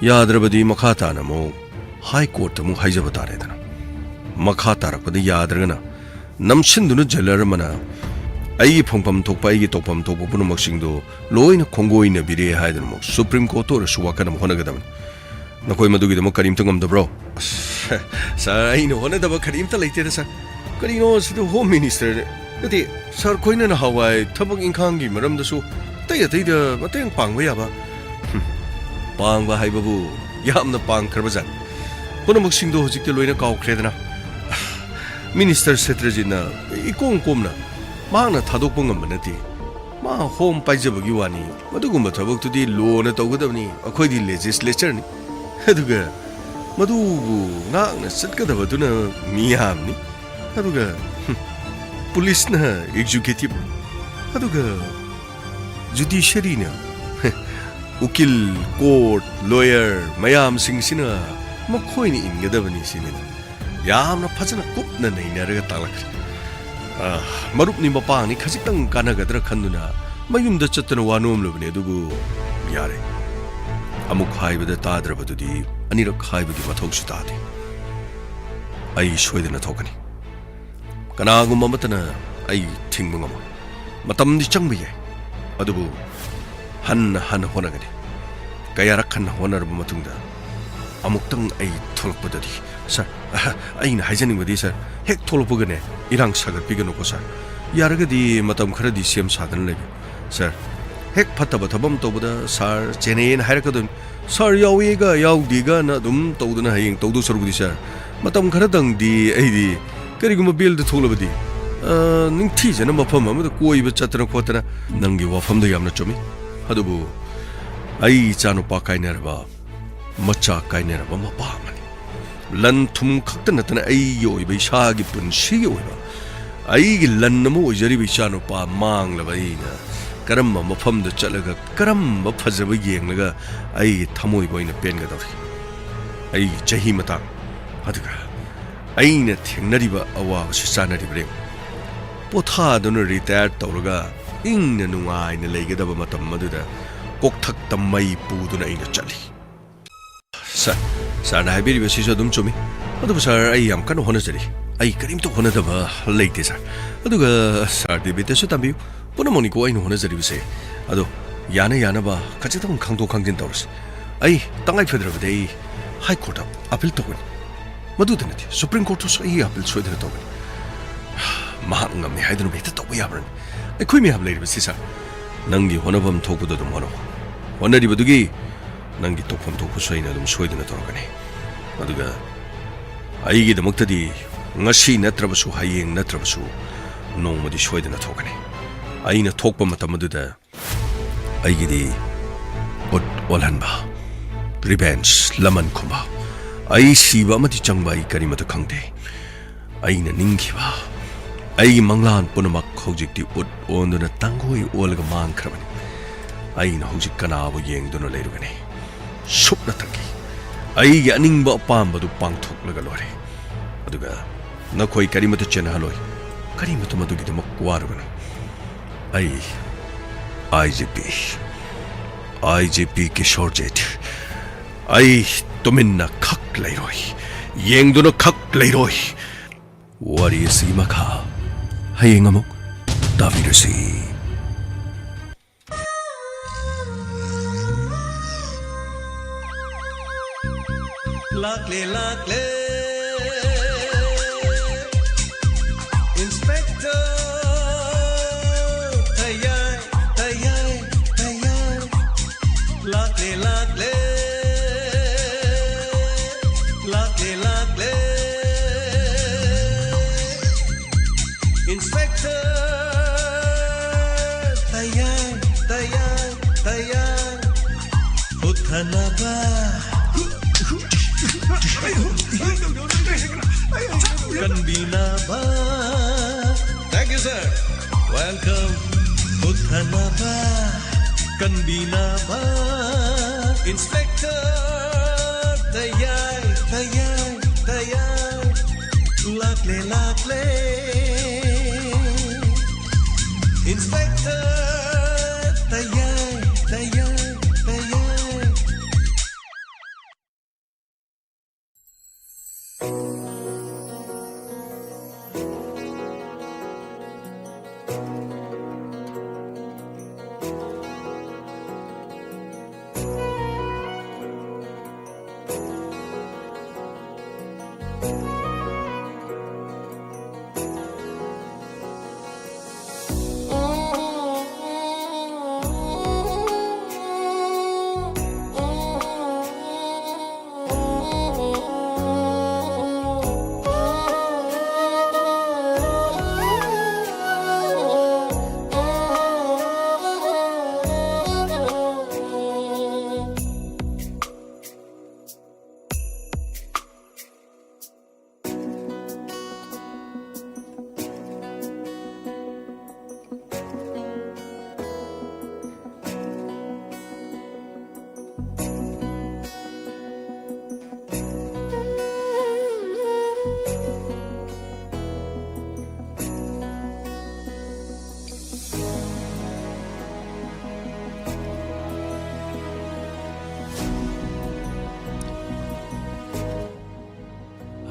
ꯌꯥꯗ꯭ꯔꯕꯗꯤ ꯃꯈꯥ ꯇꯥꯅ ꯑꯃꯨꯛ ꯍꯥꯏ ꯀꯣꯔꯠꯇ ꯑꯃꯨꯛ ꯍꯥꯏꯖꯕ ꯇꯥꯔꯦꯗꯅ. ꯃꯈꯥ ꯇꯥꯔꯛꯄꯗ ꯌꯥꯗ꯭ꯔꯒꯅ ꯅꯝꯁꯤꯟꯗꯨꯅ ꯖꯦꯂꯔ ꯑꯃꯅ ꯑꯩꯒꯤ ꯐꯪꯐꯝ ꯊꯣꯛꯄ, ꯑꯩꯒꯤ ꯇꯧꯐꯝ ꯊꯣꯛꯄ ꯄꯨꯝꯅꯃꯛꯁꯤꯡꯗꯣ ꯂꯣꯏꯅ ꯈꯣꯡꯒꯣꯏꯅꯕꯤꯔꯦ ꯍꯥꯏꯗꯅ ꯑꯃꯨꯛ ꯁꯨꯄ꯭ꯔꯤꯝ ꯀꯣꯔꯠꯇ ꯑꯣꯏꯔꯁꯨ ꯋꯥꯀꯠ ꯑꯃ ꯍꯣꯠꯅꯒꯗꯕꯅꯤ. ꯅꯈꯣꯏ ꯃꯗꯨꯒꯤꯗꯃꯛ ꯀꯔꯤꯝꯇ ꯉꯝꯗꯕ꯭ꯔꯣ? ꯁꯥꯔ, ꯑꯩꯅ ꯍꯣꯠꯅꯗꯕ ꯀꯔꯤꯝꯇ ꯂꯩꯇꯦꯗ ꯁꯥꯔ. ꯀꯔꯤꯅꯣ ꯁꯤꯗ ꯍꯣꯝ ꯃꯤꯅꯤꯁꯇꯔ ꯅꯠꯇꯦ ꯁꯥꯔ. ꯈꯣꯏꯅ ꯅꯍꯥꯟꯋꯥꯏ ꯊꯕꯛ ꯏꯪꯈꯥꯡꯒꯤ ꯃꯔꯝꯗꯁꯨ ꯑꯇꯩꯗ ꯃꯇꯦꯡ ꯄꯥꯡꯕ ꯌꯥꯕ. ꯄꯥꯡꯕ ꯍꯥꯏꯕꯕꯨ ꯌꯥꯝꯅ ꯄꯥꯡꯈ꯭ꯔꯕꯖꯥꯠꯅꯤ. ꯄꯨꯝꯅꯃꯛꯁꯤꯡꯗꯣ ꯍꯧꯖꯤꯛꯇꯤ ꯂꯣꯏꯅ ꯀꯥꯎꯈ꯭ꯔꯦꯗꯅ. ꯃꯤꯅꯤꯁꯇꯔ ꯁꯦꯇ꯭ꯔꯖꯤꯠꯅ ꯏꯀꯣꯝ ꯀꯣꯝꯅ ꯃꯍꯥꯛꯅ ꯊꯥꯗꯣꯛꯄ ꯉꯝꯕ ꯅꯠꯇꯦ. ꯃꯥ ꯍꯣꯝ ꯄꯥꯏꯖꯕꯒꯤ ꯋꯥꯅꯤ. ꯃꯗꯨꯒꯨꯝꯕ ꯊꯕꯛꯇꯨꯗꯤ ꯂꯣꯅ ꯇꯧꯒꯗꯕꯅꯤ. ꯑꯩꯈꯣꯏꯗꯤ ꯂꯦꯖꯤꯁꯂꯦꯆꯔꯅꯤ. ꯑꯗꯨꯒ ꯃꯗꯨꯕꯨ ꯉꯥꯛꯅ ꯆꯠꯀꯗꯕꯗꯨꯅ ꯃꯤꯌꯥꯝꯅꯤ. ꯑꯗꯨꯒ ꯄꯨꯂꯤꯁꯅ ꯑꯦꯛꯖꯤꯀ꯭ꯌꯨꯇꯤꯕ. ꯑꯗꯨꯒ ꯖꯨꯗꯤꯁꯤꯌꯔꯤꯅ ꯎꯀꯤꯜ, ꯀꯣꯔꯠ, ꯂꯣꯌꯔ ꯃꯌꯥꯝꯁꯤꯡꯁꯤꯅ ꯃꯈꯣꯏꯅ ꯏꯟꯒꯗꯕꯅꯤ ꯁꯤꯅꯤꯗ. ꯌꯥꯝꯅ ꯐꯖꯅ ꯀꯨꯞꯅ ꯅꯩꯅꯔꯒ ꯇꯥꯛꯂꯛꯈ꯭ꯔꯦ. ꯃꯔꯨꯞꯅꯤ ꯃꯄꯥꯡꯅꯤ ꯈꯖꯤꯛꯇꯪ ꯀꯥꯟꯅꯒꯗ꯭ꯔꯥ ꯈꯟꯗꯨꯅ ꯃꯌꯨꯝꯗ ꯆꯠꯇꯅ ꯋꯥꯅꯣꯝꯂꯕꯅꯤ. ꯑꯗꯨꯕꯨ ꯌꯥꯔꯦ. ꯑꯃꯨꯛ ꯍꯥꯏꯕꯗ ꯇꯥꯗ꯭ꯔꯕꯗꯨꯗꯤ ꯑꯅꯤꯔꯛ ꯍꯥꯏꯕꯒꯤ ꯃꯊꯧꯁꯨ ꯇꯥꯗꯦ. ꯑꯩ ꯁꯣꯏꯗꯅ ꯊꯣꯛꯀꯅꯤ. ꯀꯅꯥꯒꯨꯝꯕ ꯑꯃꯠꯇꯅ ꯑꯩ ꯊꯤꯡꯕ ꯉꯝꯃꯣꯏ. ꯃꯇꯝꯗꯤ ꯆꯪꯕ ꯌꯥꯏ. ꯑꯗꯨꯕꯨ ꯍꯟꯅ ꯍꯣꯠꯅꯒꯅꯤ. ꯀꯌꯥꯔꯛ ꯍꯟꯅ ꯍꯣꯠꯅꯔꯕ ꯃꯇꯨꯡꯗ ꯑꯃꯨꯛꯇꯪ ꯑꯩ ꯊꯣꯛꯂꯛꯄꯗꯗꯤ ꯁꯥꯔ ꯑꯩꯅ ꯍꯥꯏꯖꯅꯤꯡꯕꯗꯤ ꯁꯥꯔ ꯍꯦꯛ ꯊꯣꯛꯂꯛꯄꯒꯅꯦ ꯏꯔꯥꯡ ꯁꯥꯒꯠꯄꯤꯒꯅꯨꯀꯣ ꯁꯥꯔ ꯌꯥꯔꯒꯗꯤ ꯃꯇꯝ ꯈꯔꯗꯤ ꯁꯦꯝ ꯁꯥꯗꯅ ꯂꯩꯕꯤꯌꯨ ꯁꯥꯔ ꯍꯦꯛ ꯐꯠꯇꯕ ꯊꯕꯛ ꯑꯃ ꯇꯧꯕꯗ ꯁꯥꯔ ꯆꯦꯟꯅꯩꯌꯦꯅ ꯍꯥꯏꯔꯛꯀꯗꯣꯏꯅꯤ ꯁꯥꯔ ꯌꯥꯎꯋꯦꯒ ꯌꯥꯎꯗꯦꯒꯅ ꯑꯗꯨꯝ ꯇꯧꯗꯅ ꯍꯌꯦꯡ ꯇꯧꯗꯧ ꯁꯔꯨꯛꯄꯨꯗꯤ ꯁꯥꯔ ꯃꯇꯝ ꯈꯔꯗꯪꯗꯤ ꯑꯩꯗꯤ ꯀꯔꯤꯒꯨꯝꯕ ꯕꯦꯜꯗ ꯊꯣꯛꯂꯕꯗꯤ ꯅꯤꯡꯊꯤꯖꯅ ꯃꯐꯝ ꯑꯃꯗ ꯀꯣꯏꯕ ꯆꯠꯇꯅ ꯈꯣꯠꯇꯅ ꯅꯪꯒꯤ ꯋꯥꯐꯝꯗꯣ ꯌꯥꯝꯅ ꯆꯨꯝꯃꯤ ꯑꯗꯨꯕꯨ ꯑꯩ ꯏꯆꯥꯅꯨꯄꯥ ꯀꯥꯏꯅꯔꯕ ꯃꯆꯥ ꯀꯥꯏꯅꯔꯕ ꯃꯄꯥ ꯑꯃꯅꯤ ꯂꯟ ꯊꯨꯝ ꯈꯛꯇ ꯅꯠꯇꯅ ꯑꯩꯒꯤ ꯑꯣꯏꯕ ꯏꯁꯥꯒꯤ ꯄꯨꯟꯁꯤꯒꯤ ꯑꯣꯏꯕ ꯑꯩꯒꯤ ꯂꯟ ꯑꯃ ꯑꯣꯏꯖꯔꯤꯕ ꯏꯆꯥꯅꯨꯄꯥ ꯃꯥꯡꯂꯕ ꯑꯩꯅ ꯀꯔꯝꯕ ꯃꯐꯝꯗ ꯆꯠꯂꯒ ꯀꯔꯝꯕ ꯐꯖꯕ ꯌꯦꯡꯂꯒ ꯑꯩꯒꯤ ꯊꯃꯣꯏꯕꯨ ꯑꯩꯅ ꯄꯦꯟꯒꯗꯧꯔꯤ ꯑꯩꯒꯤ ꯆꯍꯤ ꯃꯇꯥꯡ ꯑꯗꯨꯒ ꯑꯩꯅ ꯊꯦꯡꯅꯔꯤꯕ ꯑꯋꯥꯕꯁꯤ ꯆꯥꯅꯔꯤꯕ꯭ꯔꯦ ꯄꯣꯊꯥꯗꯨꯅ ꯔꯤꯇꯥꯌꯔ ꯇꯧꯔꯒ ꯏꯪꯅ ꯅꯨꯡꯉꯥꯏꯅ ꯂꯩꯒꯗꯕ ꯃꯇꯝ ꯑꯗꯨꯗ ꯀꯣꯛꯊꯛꯇ ꯃꯩ ꯄꯨꯗꯨꯅ ꯑꯩꯅ ꯆꯠꯂꯤ ꯁꯥꯔꯅ ꯍꯥꯏꯕꯤꯔꯤꯕꯁꯤꯁꯨ ꯑꯗꯨꯝ ꯆꯨꯝꯃꯤ ꯑꯗꯨꯕꯨ ꯁꯥꯔ ꯑꯩ ꯌꯥꯝ ꯀꯟꯅ ꯍꯣꯠꯅꯖꯔꯤ ꯑꯩ ꯀꯔꯤꯝꯇ ꯍꯣꯠꯅꯗꯕ ꯂꯩꯇꯦ ꯁꯥꯔ ꯑꯗꯨꯒ ꯁꯥꯔ ꯗꯦꯕꯤꯠꯇꯁꯨ ꯇꯝꯕꯤꯌꯨ ꯄꯨꯝꯅꯃꯛꯅꯤꯀꯣ ꯑꯩꯅ ꯍꯣꯠꯅꯖꯔꯤꯕꯁꯦ ꯑꯗꯣ ꯌꯥꯅ ꯌꯥꯅꯕ ꯈꯖꯤꯛꯇꯪ ꯈꯪꯗꯣꯛ ꯈꯪꯖꯤꯟ ꯇꯧꯔꯁꯤ ꯑꯩ ꯇꯉꯥꯏꯐꯗ꯭ꯔꯕꯗꯤ ꯑꯩ ꯍꯥꯏ ꯀꯣꯔꯠꯇ ꯑꯄꯤꯜ ꯇꯧꯒꯅꯤ ꯃꯗꯨꯗ ꯅꯠꯇꯦ ꯁꯨꯄ꯭ꯔꯤꯝ ꯀꯣꯔꯠꯇꯁꯨ ꯑꯩ ꯑꯄꯤꯜ ꯁꯣꯏꯗꯅ ꯇꯧꯒꯅꯤ ꯃꯍꯥꯛ ꯉꯝꯃꯦ ꯍꯥꯏꯗꯨꯅ ꯍꯦꯛꯇ ꯇꯧꯕ ꯌꯥꯕ꯭ꯔꯅꯤ ꯑꯩꯈꯣꯏ ꯃꯌꯥꯝ ꯂꯩꯔꯤꯕꯁꯤ ꯁꯥꯔ ꯅꯪꯒꯤ ꯍꯣꯠꯅꯐꯝ ꯊꯣꯛꯄꯗꯣ ꯑꯗꯨꯝ ꯍꯣꯠꯅꯧ ꯍꯣꯠꯅꯔꯤꯕꯗꯨꯒꯤ ꯅꯪꯒꯤ ꯇꯧꯐꯝ ꯊꯣꯛꯄꯁꯨ ꯑꯩꯅ ꯑꯗꯨꯝ ꯁꯣꯏꯗꯅ ꯇꯧꯔꯛꯀꯅꯤ ꯑꯗꯨꯒ ꯑꯩꯒꯤꯗꯃꯛꯇꯗꯤ ꯉꯁꯤ ꯅꯠꯇ꯭ꯔꯕꯁꯨ ꯍꯌꯦꯡ ꯅꯠꯇ꯭ꯔꯕꯁꯨ ꯅꯣꯡꯃꯗꯤ ꯁꯣꯏꯗꯅ ꯊꯣꯛꯀꯅꯤ ꯑꯩꯅ ꯊꯣꯛꯄ ꯃꯇꯝ ꯑꯗꯨꯗ ꯑꯩꯒꯤꯗꯤ ꯎꯠ ꯑꯣꯜꯍꯟꯕ ꯔꯤꯚꯦꯟꯁ ꯂꯃꯟ ꯈꯨꯝꯕ ꯑꯩ ꯁꯤꯕ ꯑꯃꯗꯤ ꯆꯪꯕ ꯑꯩ ꯀꯔꯤꯃꯇ ꯈꯪꯗꯦ ꯑꯩꯅ ꯅꯤꯡꯈꯤꯕ ꯑꯩꯒꯤ ꯃꯪꯂꯥꯟ ꯄꯨꯝꯅꯃꯛ ꯍꯧꯖꯤꯛꯇꯤ ꯎꯠ ꯑꯣꯟꯗꯨꯅ ꯇꯥꯡꯒꯣꯏ ꯑꯣꯜꯂꯒ ꯃꯥꯡꯈ꯭ꯔꯕꯅꯤ ꯑꯩꯅ ꯍꯧꯖꯤꯛ ꯀꯅꯥꯕꯨ ꯌꯦꯡꯗꯨꯅ ꯂꯩꯔꯨꯒꯅꯤ ꯁꯨꯞꯅꯇꯪꯒꯤ ꯑꯩꯒꯤ ꯑꯅꯤꯡꯕ ꯑꯄꯥꯝꯕꯗꯨ ꯄꯥꯡꯊꯣꯛꯂꯒ ꯂꯣꯏꯔꯦ ꯑꯗꯨꯒ ꯅꯈꯣꯏ ꯀꯔꯤꯃꯇ ꯆꯦꯟꯅꯍꯜꯂꯣꯏ ꯀꯔꯤꯃꯇ ꯃꯗꯨꯒꯤꯗꯃꯛ ꯋꯥꯔꯨꯒꯅꯨ ꯑꯩ IGP ꯀꯤꯁꯣꯔꯖꯤꯠ ꯑꯩ ꯇꯨꯃꯤꯟꯅ ꯈꯛ ꯂꯩꯔꯣꯏ ꯌꯦꯡꯗꯨꯅ ꯈꯛ ꯂꯩꯔꯣꯏ ꯋꯥꯔꯤ ꯑꯁꯤꯒꯤ ꯃꯈꯥ ꯍꯌꯦꯡ ꯑꯃꯨꯛ ꯇꯥꯕꯤꯔꯁꯤ Lakle lakle Inspector Tayai Tayai Tayai Lakle lakle Lakle lakle Inspector Tayai Tayai Tayai Uthanaba Kanbinaba. Thank you, sir. Welcome. Uthanaba. Kanbinaba. Inspector. Tayai, tayai, tayai. Lakle, lakle. Inspector. Tayai, tayai, tayai.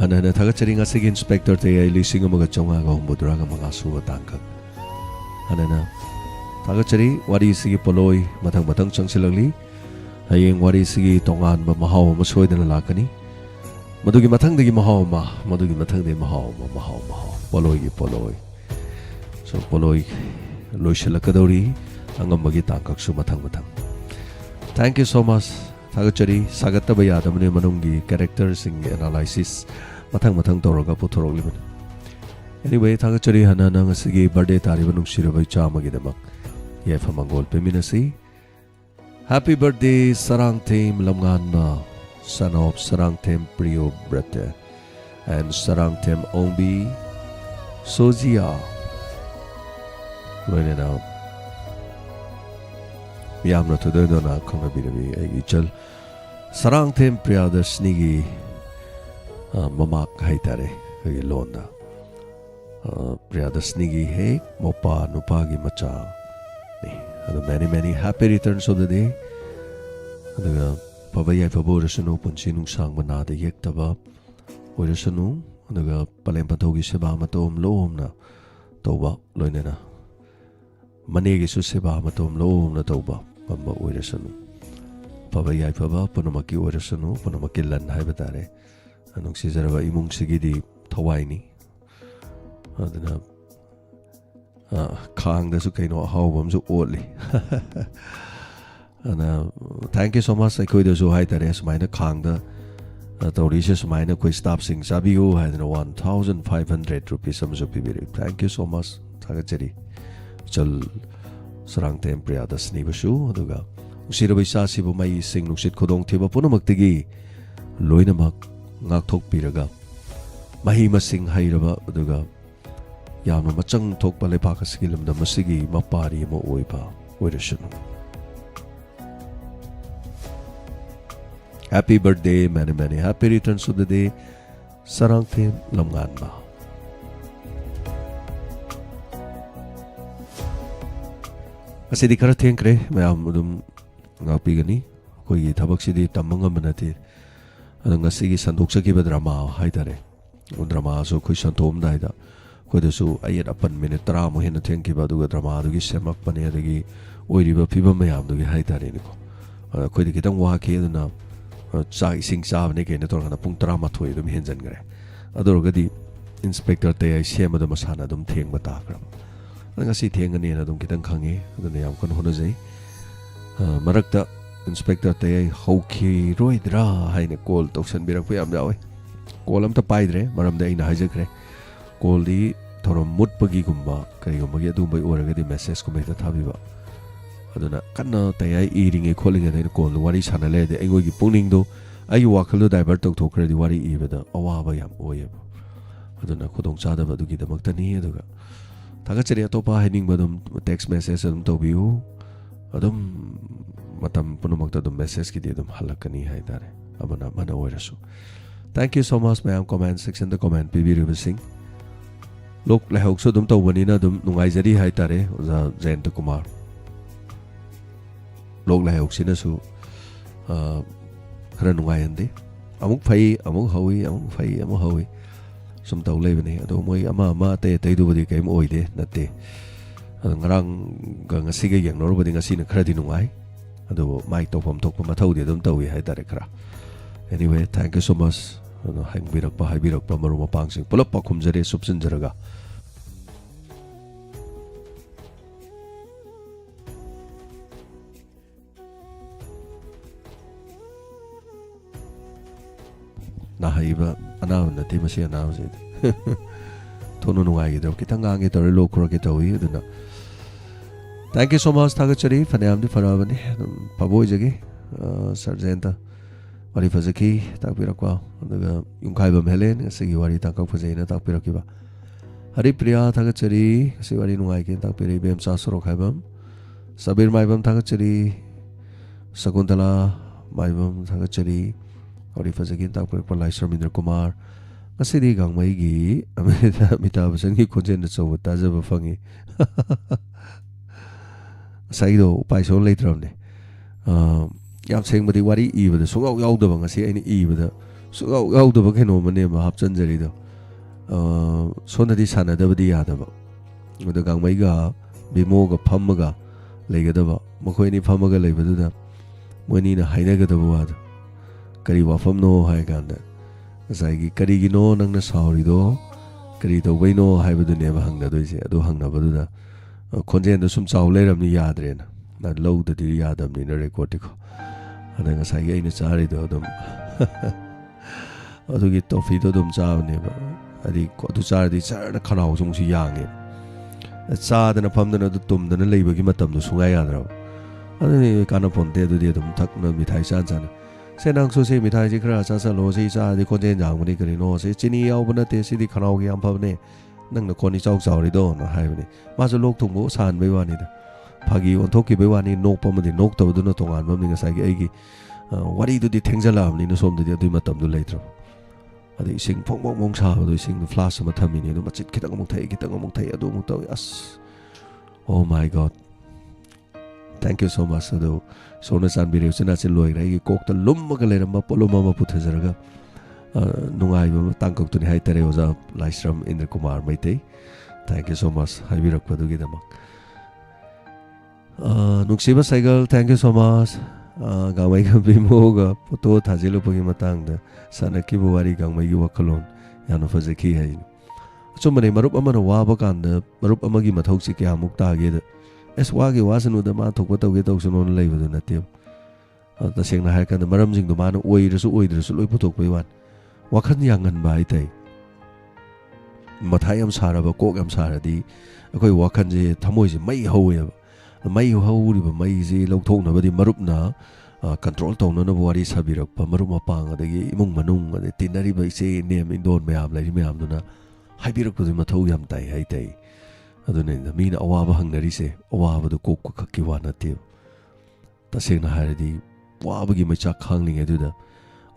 하나는 다같이 ngasi기 inspector TAYAI leasing amaga chonga ga humbuduraga mga suwa tangkak 하나는 다같이 wari sigi poloi matang changsilangli hayeng wari sigi tongan ba mahaw ma soidana lakani madugi mathangdagi mahaw ma madugi mathangdagi mahaw poloi gi poloi so poloi loisilakadori angambagi tangkak su mathang thank you so much thagachari sagataba yadamne manungi character sing analysis mathang tawraga puthorokliban anyway thagachari hanana ngasigi birthday tariba nungsirabai chamagi damak yefa mangol peminasi happy birthday sarang team lamnganma son of sarang tem priyo brother and sarang tem ombi sojia loine now yamna tudona khonabirabi ai chal sarang them priyadashni gi mamak haitare ai londa priyadashni gi he mopa nupa gi macha ni many happy returns of the day adaga pabaya faborasunu punchi nung sang bana de yektaba orasunu adaga palem pathogi seba matom lomna toba loinena manegi su seba matom lomna toba pamba orasanu pabaya faba panamaki orasanu panamaki lan haibetare anung sizaraba imung sigidi thawai ni adana khang da su kaino hawbam su otli ana thank you so much I koi da su hai tare smaina khang da tori se smaina koi staff sing sabiu hai na 1500 rupees sam su pibiri thank you so much thagachari chal sarang tem priya da sni basu aduga usira bai sa sibu mai sing nuksit khodong thiba punamak tigi loina mak ngak thok piraga mahi masing hairaba aduga yamna machang thokpa lepak skilam da masigi mapari mo oiba oirasunu happy birthday many happy returns of the day sarang them lamngan ma asidi kara thengkre mayam dum ngapi gani koi thabak sidi tamanga manati adanga sigi sandok saki drama haitare drama so koi santom daida kodasu ayat apan minute 30 mo hena thengki baduga drama dugi semak pane adagi oiriba phibam mayam dugi haitare ni ko koi de kitang wa ke na chai sing sa ne ke ne torana pung 30 dum henjan gare adorgadi inspector TAYAI sema da masana dum theng bata kram nga si theng ani na dum kitang khangi aduna yam kon hono jai marakta inspector TAYAI hauki roidra haine call toksan birak pu yam dawe call am ta paidre maram da ina hajakre call di thorom mutpagi gumba kari gumba gi adu bai oragadi message ko mai ta thabiba aduna kanna TAYAI iring e calling and call wari sanale de engoi gi pungning do ai wakhal do divert tok thokre di wari ibeda awa yam oye aduna khodong chada ba du gi damak tani aduga thagachari atopa hening badum text message adum tobiu adum matam punumak ta dum message ki di dum halakani haidare abana mana oirasu thank you so much mayam comment section the comment pibiri sing lok lahok so dum tawbani na dum nungai jari haitare oza Jayant Kumar lok lahok sina su khara nungai ande amuk phai amuk hawi sum taw lebani ado moi ama te du badi kaim oide natte ngarang ga ngasi ga yang nor badi ngasi na khara di nungai ado mai topam thokpa mathau de dum tawi haitare khara anyway thank you so much haibirak pa maru mapang sing pulap pa khumjare subsin jaraga na haiba anaw na ti masi anaw je tono nungai gi do kitang ange tore lokro ke tawi aduna thank you so much thagachari fanam di farabani paboi jage sarjenta wari fazaki takpirakwa adaga yungkhaibam helen asigi wari takak fajaina takpirakiba hari priya thagachari asi wari nungai ke takpiri bem sa sorok haibam sabir maibam thagachari sakuntala maibam thagachari wari fazaki takpirkwa laisar Mindra Kumar asidi gangmai gi amita basangi konjen na chaw tajaba fangi saido paiso leitramne yam seng badi wari ibada sugaw yaudaba ngasi aini ibada sugaw yaudaba keno mane ma hapchanjari do sonadi sanadabadi yadaba oda gangmai ga bimo ga phammaga leigadaba makhoi ni phammaga leibaduda ꯃꯣꯏꯅꯤꯅ ꯍꯥꯏꯅꯒꯗꯕ ꯋꯥꯗꯣ ꯀꯔꯤ ꯋꯥꯐꯝꯅꯣ ꯍꯥꯏ ꯀꯥꯟꯗ ꯉꯁꯥꯏꯒꯤ ꯀꯔꯤꯒꯤꯅꯣ ꯅꯪꯅ ꯁꯥꯎꯔꯤꯗꯣ ꯀꯔꯤ ꯇꯧꯕꯩꯅꯣ ꯍꯥꯏꯕꯗꯨꯅꯦꯕ ꯍꯪꯅꯗꯣꯏꯁꯦ ꯑꯗꯨ ꯍꯪꯅꯕꯗꯨꯗ ꯈꯣꯟꯖꯦꯜꯗꯣ ꯁꯨꯝ ꯆꯥꯎ ꯂꯩꯔꯝ니 ꯌꯥꯗ꯭ꯔꯦꯅ ꯂꯧꯗꯗꯤ ꯌꯥꯗꯕꯅꯤꯅ ꯔꯦꯀꯣꯔꯗꯇꯤꯀꯣ ꯑꯗ ꯉꯁꯥꯏꯒꯤ ꯑꯩꯅ ꯆꯥꯔꯤꯗꯣ ꯑꯗꯨꯝ ꯑꯗꯨꯒꯤ ꯇꯣꯐꯤꯗꯣ ꯑꯗꯨꯝ ꯆꯥꯕꯅꯦꯕ ꯍꯥꯏꯗꯤ ꯑꯗꯨ ꯆꯥꯔꯗꯤ ꯆꯔꯅ ꯈꯅꯥꯎꯁꯨ ꯑꯃꯨꯛꯁꯨ ꯌꯥꯡꯉꯦ ꯆꯥꯗꯅ ꯐꯝꯗꯅ ꯑꯗꯨ ꯇꯨꯝꯗꯅ ꯂꯩꯕꯒꯤ ꯃꯇꯝꯗꯣ ꯁꯨꯡꯌꯥ ꯌꯥꯗ꯭ꯔꯕ ꯑꯗꯨꯗꯤ ꯀꯥꯟꯅꯄꯣꯟꯇꯦ ꯑꯗꯨꯗꯤ ꯑꯗꯨꯝ ꯊꯛꯅ ꯃꯤꯊꯥꯏ ꯆꯥꯅ ꯁꯦ ꯅꯪꯁꯨ ꯁꯤ ꯃꯤꯊꯥꯏꯁꯤ ꯈꯔ ꯆꯥꯁꯜꯂꯣ ꯁꯤ ꯆꯥꯔꯗꯤ ꯈꯣꯟꯖꯦꯜ ꯌꯥꯡꯕꯅꯤ ꯀꯔꯤꯅꯣ ꯁꯤ ꯆꯤꯅꯤ ꯌꯥꯎꯕ ꯅꯠꯇꯦ ꯁꯤꯗꯤ ꯈꯅꯥꯎꯒꯤ ꯌꯥꯝ ꯐꯕꯅꯦ ꯅꯪꯅ ꯈꯣꯟ ꯏꯆꯥꯎ ꯆꯥꯎꯔꯤꯗꯣꯅ ꯍꯥꯏꯕꯅꯤ ꯃꯥꯁꯨ ꯂꯣꯛ ꯊꯨꯡꯕ ꯁꯥꯍꯟꯕꯩ ꯋꯥꯅꯤꯗ ꯐꯥꯒꯤ ꯑꯣꯟꯊꯣꯛꯈꯤꯕꯩ ꯋꯥꯅꯤ ꯅꯣꯛꯄ ꯑꯃꯗꯤ ꯅꯣꯛꯇꯕꯗꯨꯅ ꯇꯣꯉꯥꯟꯕ ꯑꯃꯅꯤ ꯉꯁꯥꯏꯒꯤ ꯑꯩꯒꯤ ꯋꯥꯔꯤꯗꯨꯗꯤ ꯊꯦꯡꯖꯜꯂꯛꯑꯕꯅꯤꯅ ꯁꯣꯝꯗꯗꯤ ꯑꯗꯨꯒꯤ ꯃꯇꯝꯗꯨ ꯂꯩꯇ꯭ꯔꯕ ꯑꯗꯩ ꯏꯁꯤꯡ ꯐꯣꯡ ꯐꯣꯡ ꯐꯣꯡ ꯁꯥꯕꯗꯣ ꯏꯁꯤꯡꯗꯣ ꯐ꯭ꯂꯥꯁ ꯑꯃ ꯊꯝꯃꯤꯅꯤ ꯑꯗꯨ ꯃꯆꯤꯠ ꯈꯤꯇꯪ ꯑꯃꯨꯛ ꯊꯛꯏ ꯈꯤꯇꯪ ꯑꯃꯨꯛ ꯊꯛꯏ ꯑꯗꯨ ꯑꯃꯨꯛ ꯇꯧꯏ ꯑꯁ ꯑꯣ ꯃꯥꯏ ꯒꯣꯗ ꯊꯦꯡꯛ ꯌꯨ ꯁꯣ ꯃꯆ ꯑꯗꯣ ꯏꯁꯣꯔꯅ ꯆꯥꯟꯕꯤꯔꯦ ꯎꯆꯤꯟꯅꯥꯆꯤꯟ ꯂꯣꯏꯈ꯭ꯔꯦ ꯑꯩꯒꯤ ꯀꯣꯛꯇ ꯂꯨꯝꯃꯒ ꯂꯩꯔꯝꯕ ꯄꯣꯠꯂꯨꯝ ꯑꯃ ꯄꯨꯊꯖꯔꯒ ꯅꯨꯡꯉꯥꯏꯕ ꯑꯃ ꯇꯥꯡꯀꯛꯇꯨꯅꯤ ꯍꯥꯏꯇꯥꯔꯦ ꯑꯣꯖꯥ ꯂꯥꯏꯁ꯭ꯔꯝ ꯏꯟꯗ꯭ꯔ ꯀꯨꯃꯥꯔ ꯃꯩꯇꯩ ꯊꯦꯡꯛ ꯌꯨ ꯁꯣ ꯃꯆ ꯍꯥꯏꯕꯤꯔꯛꯄꯗꯨꯒꯤꯗꯃꯛ ꯅꯨꯡꯁꯤꯕ ꯁꯥꯏꯒꯜ ꯊꯦꯡꯛ ꯌꯨ ꯁꯣ ꯃꯆ ꯒꯥꯡꯃꯩꯒ ꯕꯤꯃꯣꯒ ꯐꯣꯇꯣ ꯊꯥꯖꯤꯜꯂꯨꯕꯒꯤ ꯃꯇꯥꯡꯗ ꯁꯥꯟꯅꯈꯤꯕ ꯋꯥꯔꯤ ꯒꯥꯡꯃꯩꯒꯤ ꯋꯥꯈꯜꯂꯣꯟ ꯌꯥꯝꯅ ꯐꯖꯈꯤ ꯍꯥꯏꯅꯤ ꯑꯆꯨꯝꯕꯅꯤ ꯃꯔꯨꯞ ꯑꯃꯅ ꯋꯥꯕ ꯀꯥꯟꯗ ꯃꯔꯨꯞ ꯑꯃꯒꯤ ꯃꯊꯧꯁꯤ ꯀꯌꯥꯃꯨꯛ ꯇꯥꯒꯦꯗ ꯑꯦꯁ ꯋꯥꯒꯤ ꯋꯥꯁꯅꯨꯗ ꯃꯥ ꯊꯣꯛꯄ ꯇꯧꯒꯦ ꯇꯧꯁꯅꯣꯅ ꯂꯩꯕꯗꯨ ꯅꯠꯇꯦꯕ ꯇꯁꯦꯡꯅ ꯍꯥꯏꯔꯀꯥꯟꯗ ꯃꯔꯝꯁꯤꯡꯗꯣ ꯃꯥꯅ ꯑꯣꯏꯔꯁꯨ ꯑꯣꯏꯗ꯭ꯔꯁꯨ ꯂꯣꯏ ꯄꯨꯊꯣꯛꯄꯩ ꯋꯥꯅꯤ ꯋꯥꯈꯜ ꯌꯥꯡꯍꯟꯕ ꯍꯥꯏꯇꯥꯏ ꯃꯊꯥ ꯌꯥꯝ ꯁꯥꯔꯕ ꯀꯣꯛ ꯌꯥꯝ ꯁꯥꯔꯗꯤ ꯑꯩꯈꯣꯏ ꯋꯥꯈꯜꯁꯦ ꯊꯃꯣꯏꯁꯦ ꯃꯩ ꯍꯧꯋꯦꯕ ꯃꯩ ꯍꯧꯔꯤꯕ ꯃꯩꯁꯤ ꯂꯧꯊꯣꯛꯅꯕꯗꯤ ꯃꯔꯨꯞꯅ ꯀꯟꯇ꯭ꯔꯣꯜ ꯇꯧꯅꯅꯕ ꯋꯥꯔꯤ ꯁꯥꯕꯤꯔꯛꯄ ꯃꯔꯨꯞ ꯃꯄꯥꯡ ꯑꯗꯒꯤ ꯏꯃꯨꯡ ꯃꯅꯨꯡ ꯑꯗꯩ ꯇꯤꯟꯅꯔꯤꯕ ꯏꯆꯦ ꯏꯅꯦꯝ ꯏꯟꯗꯣꯟ ꯃꯌꯥꯝ ꯂꯩꯔꯤ ꯃꯌꯥꯝꯗꯨꯅ ꯍꯥꯏꯕꯤꯔꯛꯄꯗꯨ ꯃꯊꯧ ꯌꯥꯝ ꯇꯥꯏ ꯍꯥꯏꯇꯥꯏ ꯑꯗꯨꯅ ꯃꯤꯅ ꯑꯋꯥꯕ ꯍꯪꯅꯔꯤꯁꯦ ꯑꯋꯥꯕꯗꯨ ꯀꯣꯛꯄ ꯈꯛꯀꯤ ꯋꯥ ꯅꯠꯇꯦꯕ ꯇꯁꯦꯡꯅ ꯍꯥꯏꯔꯗꯤ ꯋꯥꯕꯒꯤ ꯃꯩꯆꯥꯛ ꯈꯥꯡꯂꯤꯉꯩꯗꯨꯗ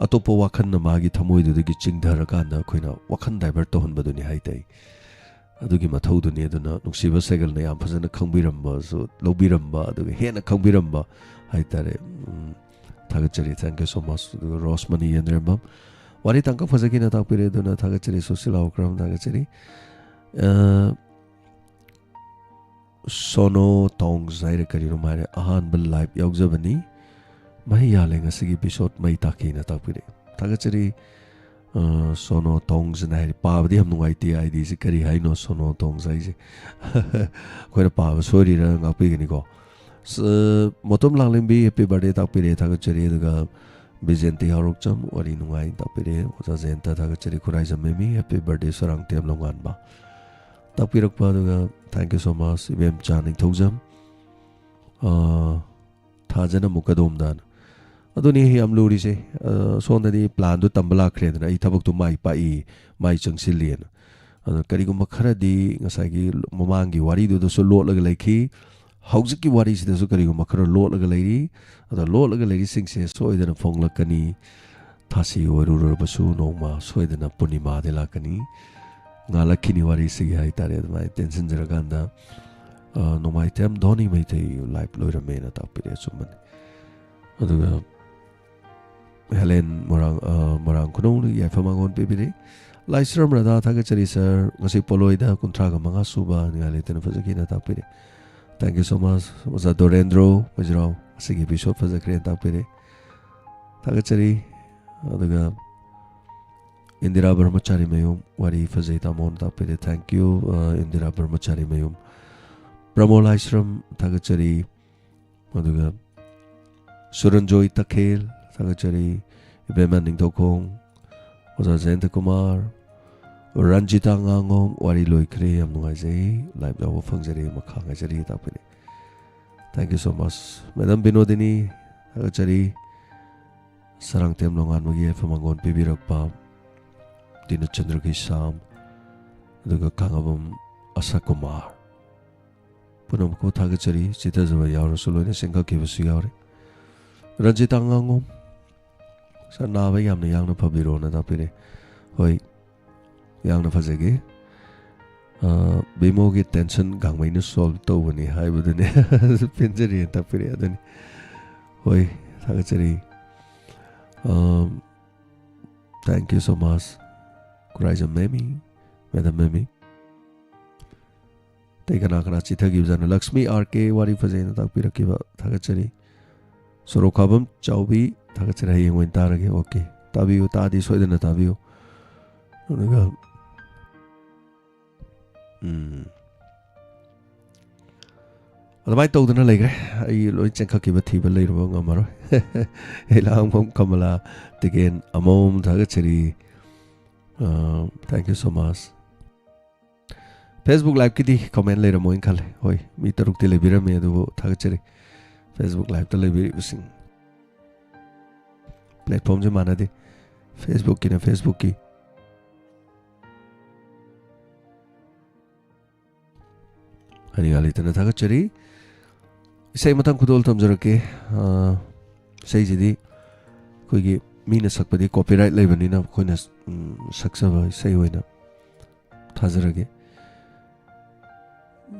ꯑꯇꯣꯞꯄ ꯋꯥꯈꯜꯅ ꯃꯥꯒꯤ ꯊꯃꯣꯏꯗꯨꯗꯒꯤ ꯆꯤꯡꯊꯔꯀꯥꯟꯗ ꯑꯩꯈꯣꯏꯅ ꯋꯥꯈꯜ ꯗꯥꯏꯚꯔꯠ ꯇꯧꯍꯟꯕꯗꯨꯅꯤ ꯍꯥꯏꯇꯥꯏ ꯑꯗꯨꯒꯤ ꯃꯊꯧꯗꯨꯅꯤ ꯑꯗꯨꯅ ꯅꯨꯡꯁꯤꯕ ꯁꯥꯏꯒꯜꯅ ꯌꯥꯝ ꯐꯖꯅ ꯈꯪꯕꯤꯔꯝꯕꯁꯨ ꯂꯧꯕꯤꯔꯝꯕ ꯑꯗꯨꯒ ꯍꯦꯟꯅ ꯈꯪꯕꯤꯔꯝꯕ ꯍꯥꯏꯇꯥꯔꯦ ꯊꯥꯒꯠꯆꯔꯤ ꯊꯦꯡꯛ ꯌꯨ ꯁꯣ ꯃꯆ ꯑꯗꯨꯒ ꯔꯣꯁꯃꯅꯤ ꯌꯦꯟꯗ꯭ꯔꯦꯝꯕꯝ ꯋꯥꯔꯤ ꯇꯥꯡꯀꯛ ꯐꯖꯈꯤꯅ ꯇꯥꯛꯄꯤꯔꯦ ꯑꯗꯨꯅ ꯊꯥꯒꯠꯆꯔꯤ ꯁꯨꯁꯤꯜꯍꯧꯈ꯭ꯔꯝ ꯊꯥꯒꯠꯆꯔꯤ ꯁꯣꯅꯣ ꯇꯣꯡꯁ ꯍꯥꯏꯔꯦ ꯀꯔꯤꯅꯣ ꯍꯥꯏꯔꯦ ꯑꯍꯥꯟꯕ ꯂꯥꯏꯚ ꯌꯥꯎꯖꯕꯅꯤ ꯃꯍꯩ ꯌꯥꯜꯂꯦ ꯉꯁꯤꯒꯤ ꯏꯄꯤꯁꯣꯠ ꯃꯩ ꯇꯥꯛꯈꯤꯅ ꯇꯥꯛꯄꯤꯔꯦ ꯊꯥꯒꯠꯆꯔꯤ ꯁꯣꯅꯣ ꯇꯣꯡꯁꯅ ꯍꯥꯏꯔꯦ ꯄꯥꯕꯗꯤ ꯌꯥꯝ ꯅꯨꯡꯉꯥꯏꯇꯦ ꯑꯥꯏꯗꯤꯁꯤ ꯀꯔꯤ ꯍꯥꯏꯅꯣ ꯁꯣꯅꯣ ꯇꯣꯡꯁ ꯍꯥꯏꯁꯦ ꯑꯩꯈꯣꯏꯅ ꯄꯥꯕ ꯁꯣꯏꯔꯤꯔ ꯉꯥꯛꯄꯤꯒꯅꯤꯀꯣ ꯃꯣꯇꯣꯝ ꯂꯥꯡꯂꯦꯝꯕꯤ ꯍꯦꯞꯄꯤ ꯕꯥꯔꯗꯦ ꯇꯥꯛꯄꯤꯔꯦ ꯊꯥꯒꯠꯆꯔꯤ ꯑꯗꯨꯒ ꯕꯤꯖꯦꯟꯇꯤ ꯍꯧꯔꯣꯛꯆꯝ ꯋꯥꯔꯤ ꯅꯨꯡꯉꯥꯏ ꯇꯥꯛꯄꯤꯔꯦ ꯑꯣꯖꯥ ꯖꯌꯦꯟꯇ ꯊꯥꯒꯠꯆꯔꯤ ꯈꯨꯔꯥꯏꯖꯝ ꯃꯦꯃꯤ ꯍꯦꯞꯄꯤ ꯕꯥꯔꯗꯦ ꯁꯣꯔꯥꯡꯇꯦꯝ ꯂꯣꯡꯉꯥꯟꯕ ꯇꯥꯛꯄꯤꯔꯛꯄ ꯑꯗꯨꯒ ꯊꯦꯡꯛ ꯌꯨ ꯁꯣ ꯃꯆ ꯏꯕꯦꯝꯆꯥ ꯅꯤꯡꯊꯧꯖꯝ ꯊꯥꯖꯅ ꯃꯨꯛꯀꯗꯣꯝꯗꯥꯅ ꯑꯗꯨꯅꯤ ꯌꯥꯝ ꯂꯨꯔꯤꯁꯦ ꯁꯣꯝꯗꯗꯤ ꯄ꯭ꯂꯥꯟꯗꯨ ꯇꯝꯕ ꯂꯥꯛꯈ꯭ꯔꯦꯗꯅ ꯑꯩ ꯊꯕꯛꯇꯨ ꯃꯥꯏ ꯄꯥꯛꯏ ꯃꯥꯏ ꯆꯪꯁꯤꯜꯂꯤꯑꯅ ꯑꯗꯨꯅ ꯀꯔꯤꯒꯨꯝꯕ ꯈꯔꯗꯤ ꯉꯁꯥꯏꯒꯤ ꯃꯃꯥꯡꯒꯤ ꯋꯥꯔꯤꯗꯨꯗꯁꯨ ꯂꯣꯠꯂꯒ ꯂꯩꯈꯤ ꯍꯧꯖꯤꯛꯀꯤ ꯋꯥꯔꯤꯁꯤꯗꯁꯨ ꯀꯔꯤꯒꯨꯝꯕ ꯈꯔ ꯂꯣꯠꯂꯒ ꯂꯩꯔꯤ ꯑꯗ ꯂꯣꯠꯂꯒ ꯂꯩꯔꯤꯁꯤꯡꯁꯦ ꯁꯣꯏꯗꯅ ꯐꯣꯡꯂꯛꯀꯅꯤ ꯊꯥꯁꯤ ꯑꯣꯏꯔꯨꯔꯕꯁꯨ ꯅꯣꯡꯃ ꯁꯣꯏꯗꯅ ꯄꯨꯔꯅꯤꯃꯥꯗ ꯂꯥꯛꯀꯅꯤ ꯉꯥꯜꯂꯛꯈꯤꯅꯤ ꯋꯥꯔꯤꯁꯤꯒꯤ ꯍꯥꯏꯇꯥꯔꯦ ꯑꯗꯨꯃꯥꯏꯅ ꯇꯦꯟꯁꯤꯟꯖꯔꯀꯥꯟꯗ ꯅꯣꯡꯃꯥꯏꯊꯦꯝ ꯙꯣꯅꯤ ꯃꯩꯇꯩ ꯂꯥꯏꯚ ꯂꯣꯏꯔꯝꯃꯦꯅ ꯇꯥꯛꯄꯤꯔꯦ ꯑꯆꯨꯝꯕꯅꯤ ꯑꯗꯨꯒ ꯍꯦꯂꯦꯟ ꯃꯣꯏꯔꯥꯡ ꯈꯨꯅꯧꯗꯒꯤ ꯌꯥꯏꯐꯃꯥꯡꯒꯣꯟ ꯄꯤꯕꯤꯔꯤ ꯂꯥꯏꯁ꯭ꯔꯝ ꯔꯙꯥ ꯊꯥꯒꯠꯆꯔꯤ ꯁꯔ ꯉꯁꯤ ꯄꯣꯂꯣꯏꯗ 35 ꯁꯨꯕ ꯅꯤꯡꯉꯥꯏ ꯂꯩꯇꯅ ꯐꯖꯈꯤꯅ ꯇꯥꯛꯄꯤꯔꯦ ꯊꯦꯡꯛ ꯌꯨ ꯁꯣ ꯃꯆ ꯑꯣꯖꯥ ꯗꯣꯔꯦꯟꯗ꯭ꯔꯣ ꯃꯩꯖꯔꯥꯎ ꯑꯁꯤꯒꯤ ꯏꯄꯤꯁꯣꯠ ꯐꯖꯈ꯭ꯔꯦꯅ ꯇꯥꯛꯄꯤꯔꯦ ꯊꯥꯒꯠꯆꯔꯤ ꯑꯗꯨꯒ ꯏꯟꯗꯤꯔꯥ ꯕ꯭ꯔꯍꯃꯆꯥꯔꯤ ꯃꯌꯨꯝ ꯋꯥꯔꯤ ꯐꯖꯩ ꯇꯥꯃꯣꯅ ꯇꯥꯛꯄꯤꯔꯦ ꯊꯦꯡꯛ ꯌꯨ ꯏꯟꯗꯤꯔꯥ ꯕ꯭ꯔꯍꯃꯆꯥꯔꯤ ꯃꯌꯨꯝ ꯄ꯭ꯔꯃꯣ ꯂꯥꯏꯁ꯭ꯔꯝ ꯊꯥꯒꯠꯆꯔꯤ ꯑꯗꯨꯒ ꯁꯨꯔꯟꯖꯣꯏ ꯇꯈꯦꯜ ꯊꯥꯒꯠꯆꯔꯤ ꯏꯕꯦꯝꯃ ꯅꯤꯡꯊꯧꯈꯣꯡ ꯑꯣꯖꯥ ꯖꯌꯦꯟꯇ ꯀꯨꯃꯥꯔ ꯔꯟꯖꯤꯇꯥ ꯉꯥꯉꯣꯝ ꯋꯥꯔꯤ ꯂꯣꯏꯈ꯭ꯔꯦ ꯌꯥꯝ ꯅꯨꯡꯉꯥꯏꯖꯩ ꯂꯥꯏꯚ ꯌꯥꯎꯕ ꯐꯪꯖꯔꯦ ꯃꯈꯥ ꯉꯥꯏꯖꯔꯤ ꯇꯥꯛꯄꯤꯔꯦ ꯊꯦꯡꯛ ꯌꯨ ꯁꯣ ꯃꯆ ꯃꯦꯗꯥꯝ ꯕꯤꯅꯣꯗꯤꯅꯤ ꯊꯥꯒꯠꯆꯔꯤ ꯁꯔꯥꯡꯇꯦꯝ ꯂꯣꯡꯉꯥꯟꯕꯒꯤ ꯌꯥꯏꯐꯃꯥꯡꯒꯣꯟ ꯄꯤꯕꯤꯔꯛꯄ ꯗꯤꯅꯆꯟꯗ꯭ꯔꯒꯤ ꯁꯥꯝ ꯑꯗꯨꯒ ꯀꯥꯡꯉꯕꯝ ꯑꯁꯥ ꯀꯨꯃꯥꯔ ꯄꯨꯝꯅꯃꯛꯄꯨ ꯊꯥꯒꯠꯆꯔꯤ ꯆꯤꯊꯖꯕ ꯌꯥꯎꯔꯁꯨ ꯂꯣꯏꯅ ꯁꯦꯝꯒꯠꯈꯤꯕꯁꯨ ꯌꯥꯎꯔꯦ ꯔꯟꯖꯤꯇꯥ ꯉꯥꯉꯣꯝ ꯁꯥꯔ ꯅꯥꯕ ꯌꯥꯝꯅ ꯌꯥꯡꯅ ꯐꯕꯤꯔꯣꯅ ꯇꯥꯛꯄꯤꯔꯦ ꯍꯣꯏ ꯌꯥꯝꯅ ꯐꯖꯒꯦ ꯕꯤꯃꯣꯒꯤ ꯇꯦꯟꯁꯟ ꯒꯥꯡꯃꯩꯅ ꯁꯣꯜꯕ ꯇꯧꯕꯅꯤ ꯍꯥꯏꯕꯗꯨꯅꯦ ꯄꯦꯟꯖꯔꯤꯅ ꯇꯥꯛꯄꯤꯔꯦ ꯑꯗꯨꯅꯤ ꯍꯣꯏ ꯊꯥꯒꯠꯆꯔꯤ thank you show ꯃꯆ Khuraijam ꯃꯦꯃꯤ madam ꯃꯦꯃꯤ ꯑꯇꯩ ꯀꯅꯥ ꯀꯅꯥ ꯆꯤꯊꯈꯤꯕꯖꯥꯠꯅꯣ ꯂꯛꯁꯃꯤ ꯑꯥꯔ ꯀꯦ ꯋꯥꯔꯤ ꯐꯖꯩꯅ ꯇꯥꯛꯄꯤꯔꯛꯈꯤꯕ ꯊꯥꯒꯠꯆꯔꯤ Sorokabam Chaubi Takachirahi went Taragi, okay. Tabiu Tadi Sweden Tabiu. Adamai told the Legre, I looked and cocky but he later on Amaro. Elam Kamala, again, a mom Tagachiri. Thank you so much. Facebook Live Kitty, comment later, Moinkal. Oi, meet the Ruktilibira me do Tagachiri. Facebook Live the Libri sing. Platforms manadi. Facebook in a Facebook key. Hanigalita Tagachiri. Say Matan Kudol Tomzarake, say Zidi, Kugi, Mina Sakpadi, copyright Lebanina, Kunas Saksava, say winner. Tazarage.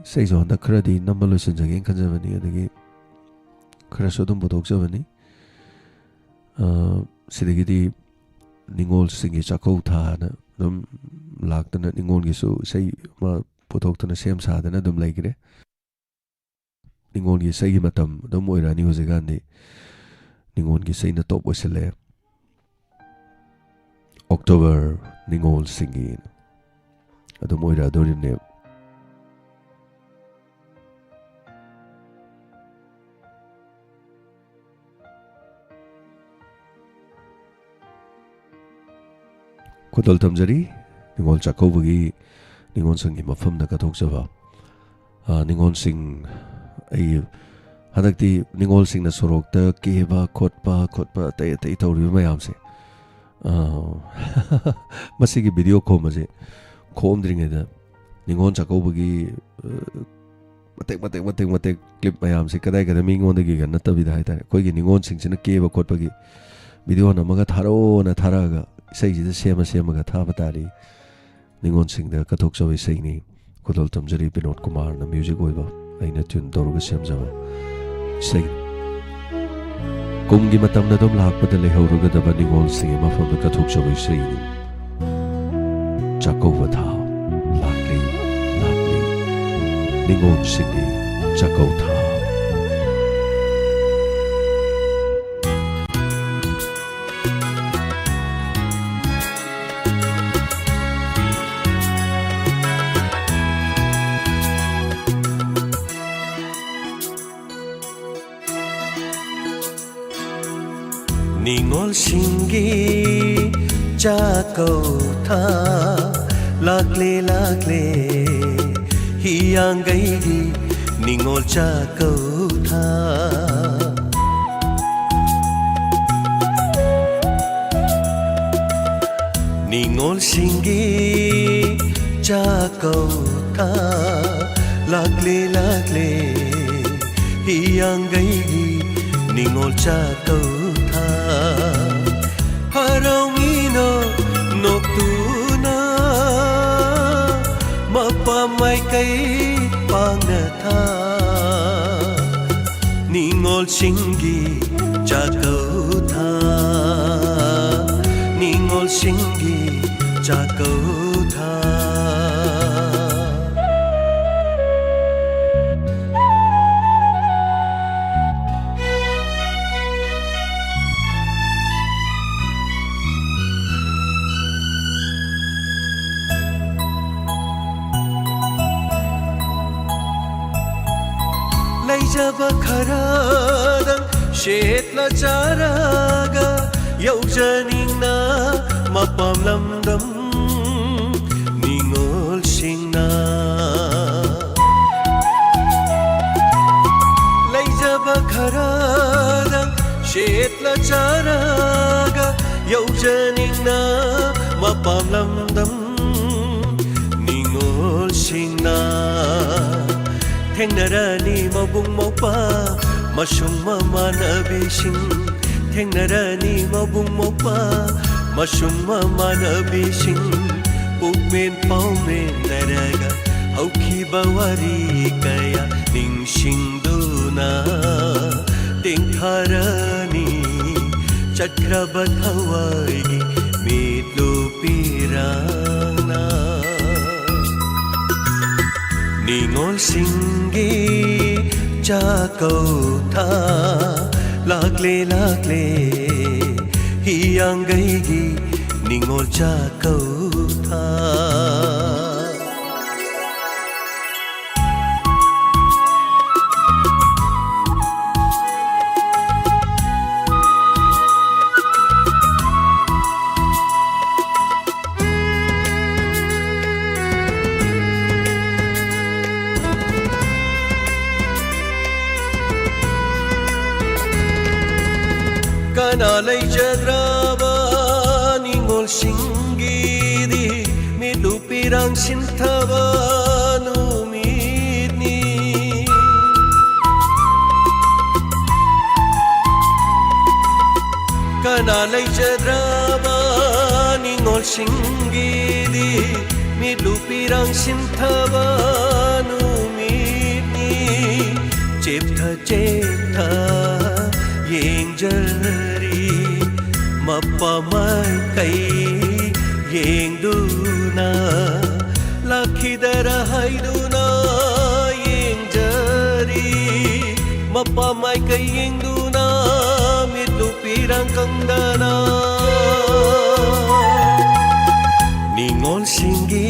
Says on the credit number lessons again, Kanzavani and again. Krasodum Bodoxavani. Sidigidi Ningol Singi Chakota, Dum Laktan Ningon Gisu, say Ma Potoktan the same side and Adam Lake. Ningon say matam, the Moira news again. Ningon say the top was a October Ningon singing. At the Moira Dorian name. Kudol Tamjari, Ningon Chakovagi, Ningon Sing him a from the Katokzava. Ningon Sing. I Hadakti Ningol sing the Sorok, the Kiba, Kotpa, Taito, Mayamse. Masiki video comaze, comdring it. Ningon Chakobagi, what take clip Mayamse, Kadaka, the Ming on the gig and not with the Kogi Ningon sings in a cave of Kotpagi. Video on a Magataro and a Taraga, says the same as Yamagatavatari. Ningon sing the Katoksa is saying, Kudol Tamjari Pinot Kumar, the music over. I net tune Dorga Samzava. Say Kumgi Matam Nadom Lak, but the Lehoruga the Banning sing him from the Katuksha we say Chakovata, Lakli, Ningon Singi, Chakota. Ningol Singi Chakota Lakle Hiyangai Ningol Chakota Ningol Singi Chakota Lakle Hiyangai Ningol Chakota Harawino Noktuna Mapamay kay pangnatha Ningol Singi Chakota Ningol Singi Chakota Laijaba kharadang shetla charaga yaujaningna mapam lamdam ningol singna Laijaba kharadang shetla charaga yaujaningna mapam lamdam ningol singna Tengnarani mabung mopa Masung mamanabising Tengnarani mabung mopa Masung mamanabising Pugmen paumen naraga Auki bawari kaya Ningsing duna Tingharani Chakrabat Hawaii Mitlu pirana Ningol Singi Chakota lakle lakle hiyangai gi ningol cha kau tha kanalai jadraba ningol singidi midu pirang sintaba numidni kanalai jadraba ningol singidi midu pirang sintaba numidni cheptha cheptha yengjari mappa mai kai yengduna lakhidara haiduna yengjari mappa mai kai yengduna mitu pirang kangdana ningol singi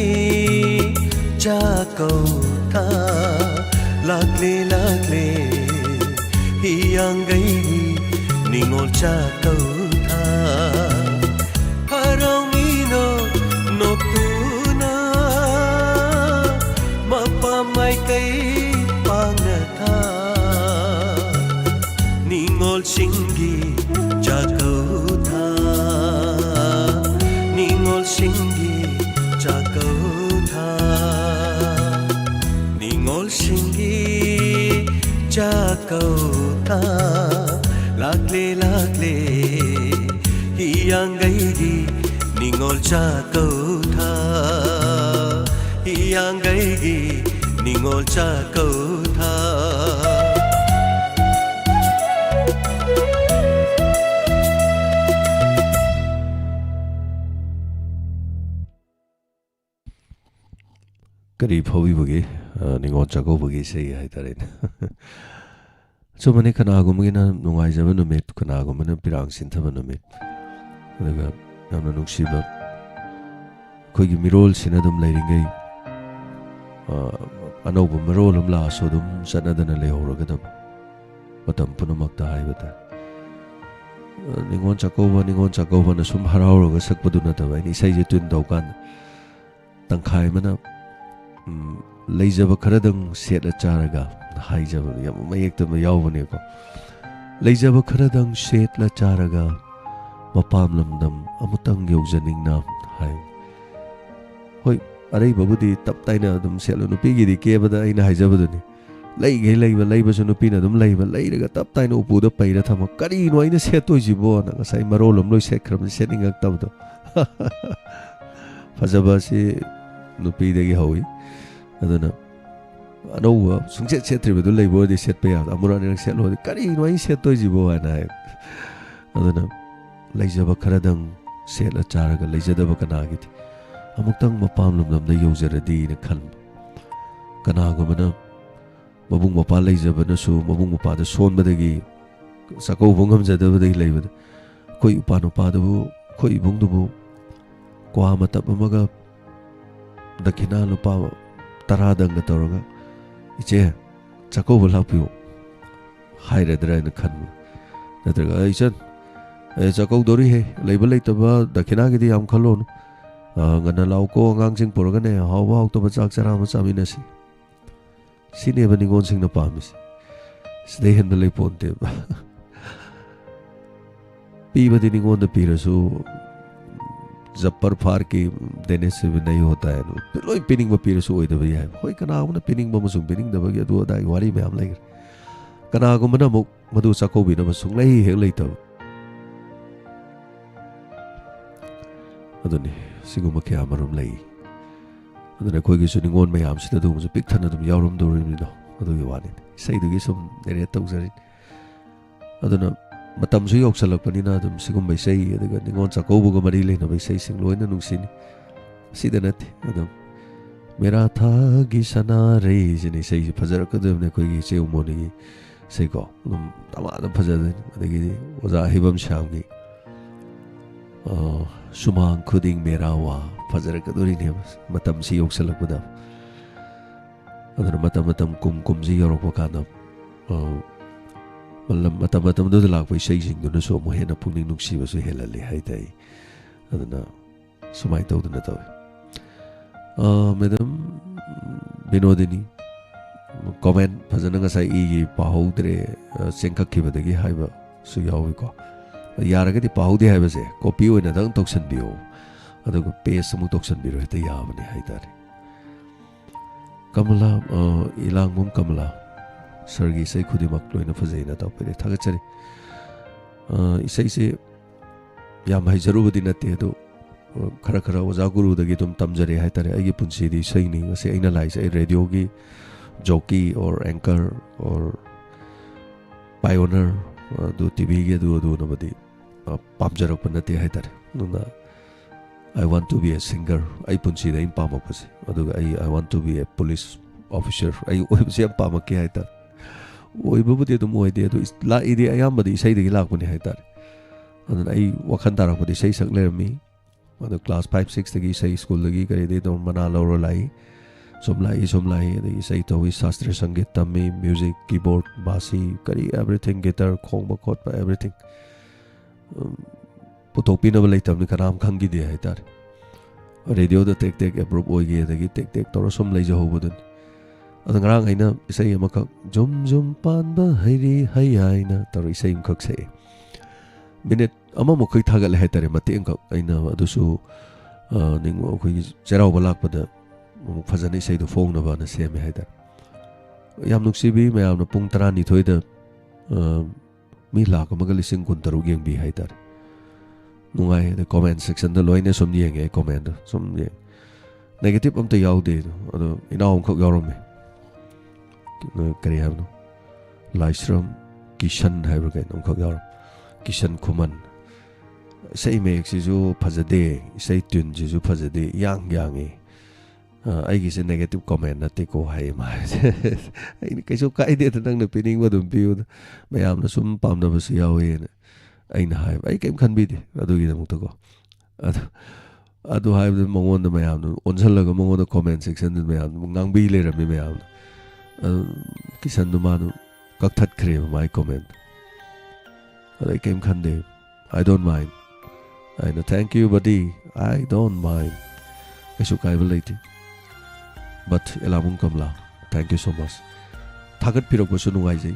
jakau tha lakle lakle hiyangai ningol cha kau tha harau nino noctuna mapa mai kai pangatha ningol singi cha kau tha ningol singi cha kau tha ningol singi cha kau tha lakle lakle hiyangai gi ningol cha kau tha hiyangai gi ningol cha kau tha kari phawi bagi ningol cha kau bagi sei hai tare so mane kanagumagina nungaijaba numit kanagumana pirang sinthaba numit adaga namna nungsiba khoigi mirol sinadum leiringai anauba marol amla sodum sanadana lehorogadam matam punamakta haibata ningon chakova na sum harauraga sakpadu nataba ni sai je tun daukan tangkhai mana leijaba kharadang setla charaga haijaba yam mayekta yaubane ko leijaba kharadang setla charaga mapam lamdam amutang yaujaningna hai hoi arei babudi taptaina dum selo nupi gi di kebada aina haijabaduni leiba su nupi na dum leiraga taptaina upuda paira thama kari no aina setoi jibo na ngasai marolom loi sekram setningak tabdo fajaba si nupi degi hawi aduna anauwa sungset setribadu leibo di setpa ya amurani rak setlo kari no ai setoi jibo ana aduna leijaba kharadang setla charaga leijadaba kanagi thi amuktang mapam lamdam da yaujaradi na khan kanagumana mabung mapa leijaba na su mabung mapa da sonbadagi sakau bungam jadabadagi leibada koi upanu padabu koi bungdubu kwa matap amaga dakina lupa taradang na toroga iche chakau bulapio hairadra na khan natraga aichan chakau dori he leiba leitaba dakina gi di am khalon ngana lauko ngang sing poroga ne hawa hawto ba chak chara ma chamina si sine bani gon sing na pamis sdei hen lei ponte pi badi ni gon da pirasu zapar far ki dene se bhi nahi hota hai no loi pinning ba pirasu oi da bhi hai hoi kana na pinning ba musung pinning da ba ya du da wari me am lai kana go mana mo madu chakau bi na ba sung lai he lai ta aduni siguma kya marum lai aduna khoi gi su ningon me am sida du mu pik thana dum yaurum do ri do adu gi wani sai du gi sum dere tau zari aduna matam su yok salak panina dum sigum bai sai adaga ningon chakau bu go mari le na bai sai sing loina nungsini sida nat adum mera tha gi sana re jini sai fajar ka dum ne khoi gi cheu mo ni ꯏꯁꯩꯀꯣ ꯑꯗꯨꯝ ꯑꯃꯗ ꯐꯖꯗꯣꯏꯅꯤ ꯑꯗꯒꯤꯗꯤ ꯑꯣꯖꯥ ꯍꯩꯕꯝ ꯁ꯭ꯌꯥꯝꯒꯤ ꯁꯨꯃꯥꯡ ꯈꯨꯗꯤꯡ ꯃꯦꯔꯥ ꯋꯥ ꯐꯖꯔꯛꯀꯗꯣꯔꯤꯅꯦꯕ ꯃꯇꯝꯁꯤ ꯌꯧꯁꯜꯂꯛꯄꯗ ꯑꯗꯨꯅ ꯃꯇꯝ ꯀꯨꯝꯁꯤ ꯌꯧꯔꯛꯄ ꯀꯥꯟꯗ ꯃꯇꯝꯗꯨꯗ ꯂꯥꯛꯄ ꯏꯁꯩꯁꯤꯡꯗꯨꯅꯁꯨ ꯑꯃꯨꯛ ꯍꯦꯟꯅ ꯄꯨꯛꯅꯤꯡ ꯅꯨꯡꯁꯤꯕꯁꯨ ꯍꯦꯜꯍꯜꯂꯤ ꯍꯥꯏꯇꯥꯏ ꯑꯗꯨꯅ ꯁꯨꯃꯥꯏꯅ ꯇꯧꯗꯅ ꯇꯧꯋꯤ ꯃꯦꯗꯝ ꯕꯤꯅꯣꯗꯤꯅꯤ ꯀꯣꯃꯦꯟ ꯐꯖꯅ ꯉꯁꯥꯏ ꯏꯒꯤ ꯄꯥꯍꯧꯗ꯭ꯔꯦ ꯆꯦꯟꯈꯠꯈꯤꯕꯗꯒꯤ ꯍꯥꯏꯕꯁꯨ ꯌꯥꯎꯏꯀꯣ ꯌꯥꯔꯒꯗꯤ ꯄꯥꯍꯧꯗꯦ ꯍꯥꯏꯕꯁꯦ ꯀꯣꯄꯤ ꯑꯣꯏꯅꯗꯪ ꯇꯧꯁꯟꯕꯤꯌꯣ ꯑꯗꯨꯒ ꯄꯦꯖ ꯑꯃꯨꯛ ꯇꯧꯁꯟꯕꯤꯔꯣ ꯍꯦꯛꯇ ꯌꯥꯕꯅꯤ ꯍꯥꯏꯇꯥꯔꯦ ꯀꯃꯂꯥ ꯏꯂꯥꯡꯕꯝ ꯀꯃꯂꯥ ꯁꯔꯒꯤ ꯏꯁꯩ ꯈꯨꯗꯤꯡꯃꯛ ꯂꯣꯏꯅ ꯐꯖꯩꯅ ꯇꯧꯕꯤꯔꯦ ꯊꯥꯒꯠꯆꯔꯤ ꯏꯁꯩꯁꯦ ꯌꯥꯝ ꯍꯩꯖꯔꯨꯕꯗꯤ ꯅꯠꯇꯦ ꯑꯗꯣ खरा खरा ओजा गुरुदगी तुम तमजरे है तारे आई पुंसीदी सही नहीं वैसे अना लाइसे रेडियो की जॉकी और एंकर और पायोनर दो टीवी के दो नबदी पामजरक पन्नते है तारे नुना I want to be a singer आई पुंसीदा इन पामक पसे अदुगा I want to be a police officer आई ओइबसे यम पामक के है तारे ओइबबुदि तुम ओइदे तो ला इदि अयामबदि इसाइदगी लाकपनि है तारे अदुना आई वखन तारकपदि इसाइ सकलेरमी अदो क्लास 5 6 तगी इसाई स्कूल लगी करेदे तो मना लौरो लाई सोमलाई अदगी इसाई तौई शास्त्रीय संगीत तमी म्यूजिक कीबोर्ड बासी करी एवरीथिंग गिटार खोंग खोट एवरीथिंग पुथोपीनब लेतमनि कनाम खंगी दे है तार रेडियो द टेक टेक अप्रूव ओइगे अदगी टेक टेक तौर सोम लेजहोबदन अदो ngaraang aina isai amakak zum zum panba hairi hayaina तौर isai amkak se minute अमा मुखै थागल है तारे मतें का अइना अदुसु निंग अखोई चेराव बलाक पद फजन इसै दो फोंगनबा न सेमे है तार याम नुक्सिबी मयाम न पुंग 12 द मी लाक मगल सिंग कुन तरु गेंग बी है तार नुंगाई द कमेंट सेक्शन द लोइने सोम येंगे कमेंट सोम ये नेगेटिव अम त याउदे अदो इनाव खक यारमे करी हाबनो लाइश्रम किशन हाइबर कै नं खक यार किशन खुमन इसाई मेक सिजु फजदे इसाई ट्यून जिजु फजदे यांगे आइगी से नेगेटिव कमेंट नते को हाय मा आइनि कैसो काइदे त नंग न पिनिंग बदुम पियु मयाम न सुम पामना बस यावे न आइना हाय आइ केम खनबिदे अदुगी दमुत को अदु हाय द मंगोन द मयाम न ओनसलग मंगोन द कमेंट सेक्शन द मयाम ngangbी लेरमि मयाम किशन द मानु कक्थत खरे माय comment I came khande I don't mind I know thank you buddy I don't mind Kesu kai belati but elamun kamla thank you so much thagat pirok bosu nungai jai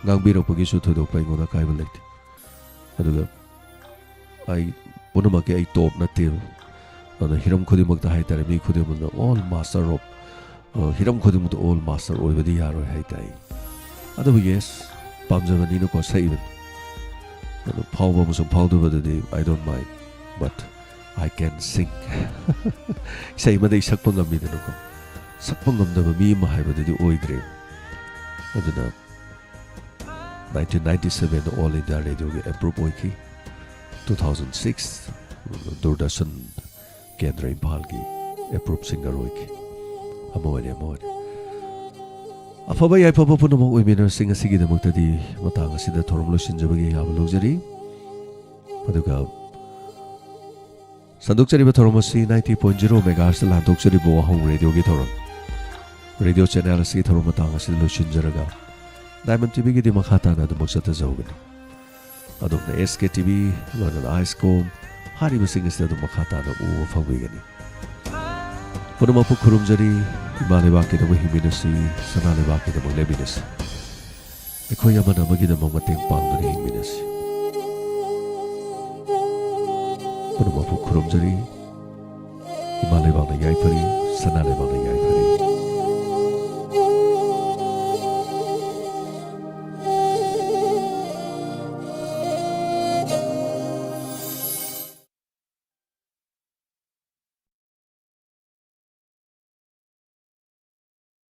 ngang birok pagi su thodok pai ngona kai belati aduga I ponoma ke I top na tir ana hiram khodi mak ta hai tare mi khodi mun all master of hiram khodi mun all master oi badi yaro hai tai adu yes pamjabani no ko saiben power was a powder with the I don't mind but I can sing say made sakpangam mi deno ko sakpangam da mi ma hai badi oidre aduna 1997 all India radio ge approve oiki 2006 Doordarshan Kendra Impal ki approve singer oiki amawale अफब याइफब पुनमक ओइमेनर Singh असिगी दमक्तदी मतांग असिदा theorem लोसिनजबगी याब लोजरी अदुगा संदुकचरिबा theorem असि 90.0 megahertz लांदोकचरिबो वाहोंग radio गी theorem radio channel असि theorem मतांग असिदा लोसिनजरगा diamond TV गी दिमखाता ना दमक सता जौगनी अदुगना SK TV लनन आइसकोम हारिबा सिंग असिदा दमखाता ना उ फंगबिगनी पुनमपु खुरुमजरी इमालेबा के दम हिमिनसी सनालेबा के दम लेबिनसी एखोय अमन अमगी दम मतेंग पांगदनी हिमिनसी पुनमपु खुरुमजरी इमालेबा ना याइफरी सनालेबा ना याइफरी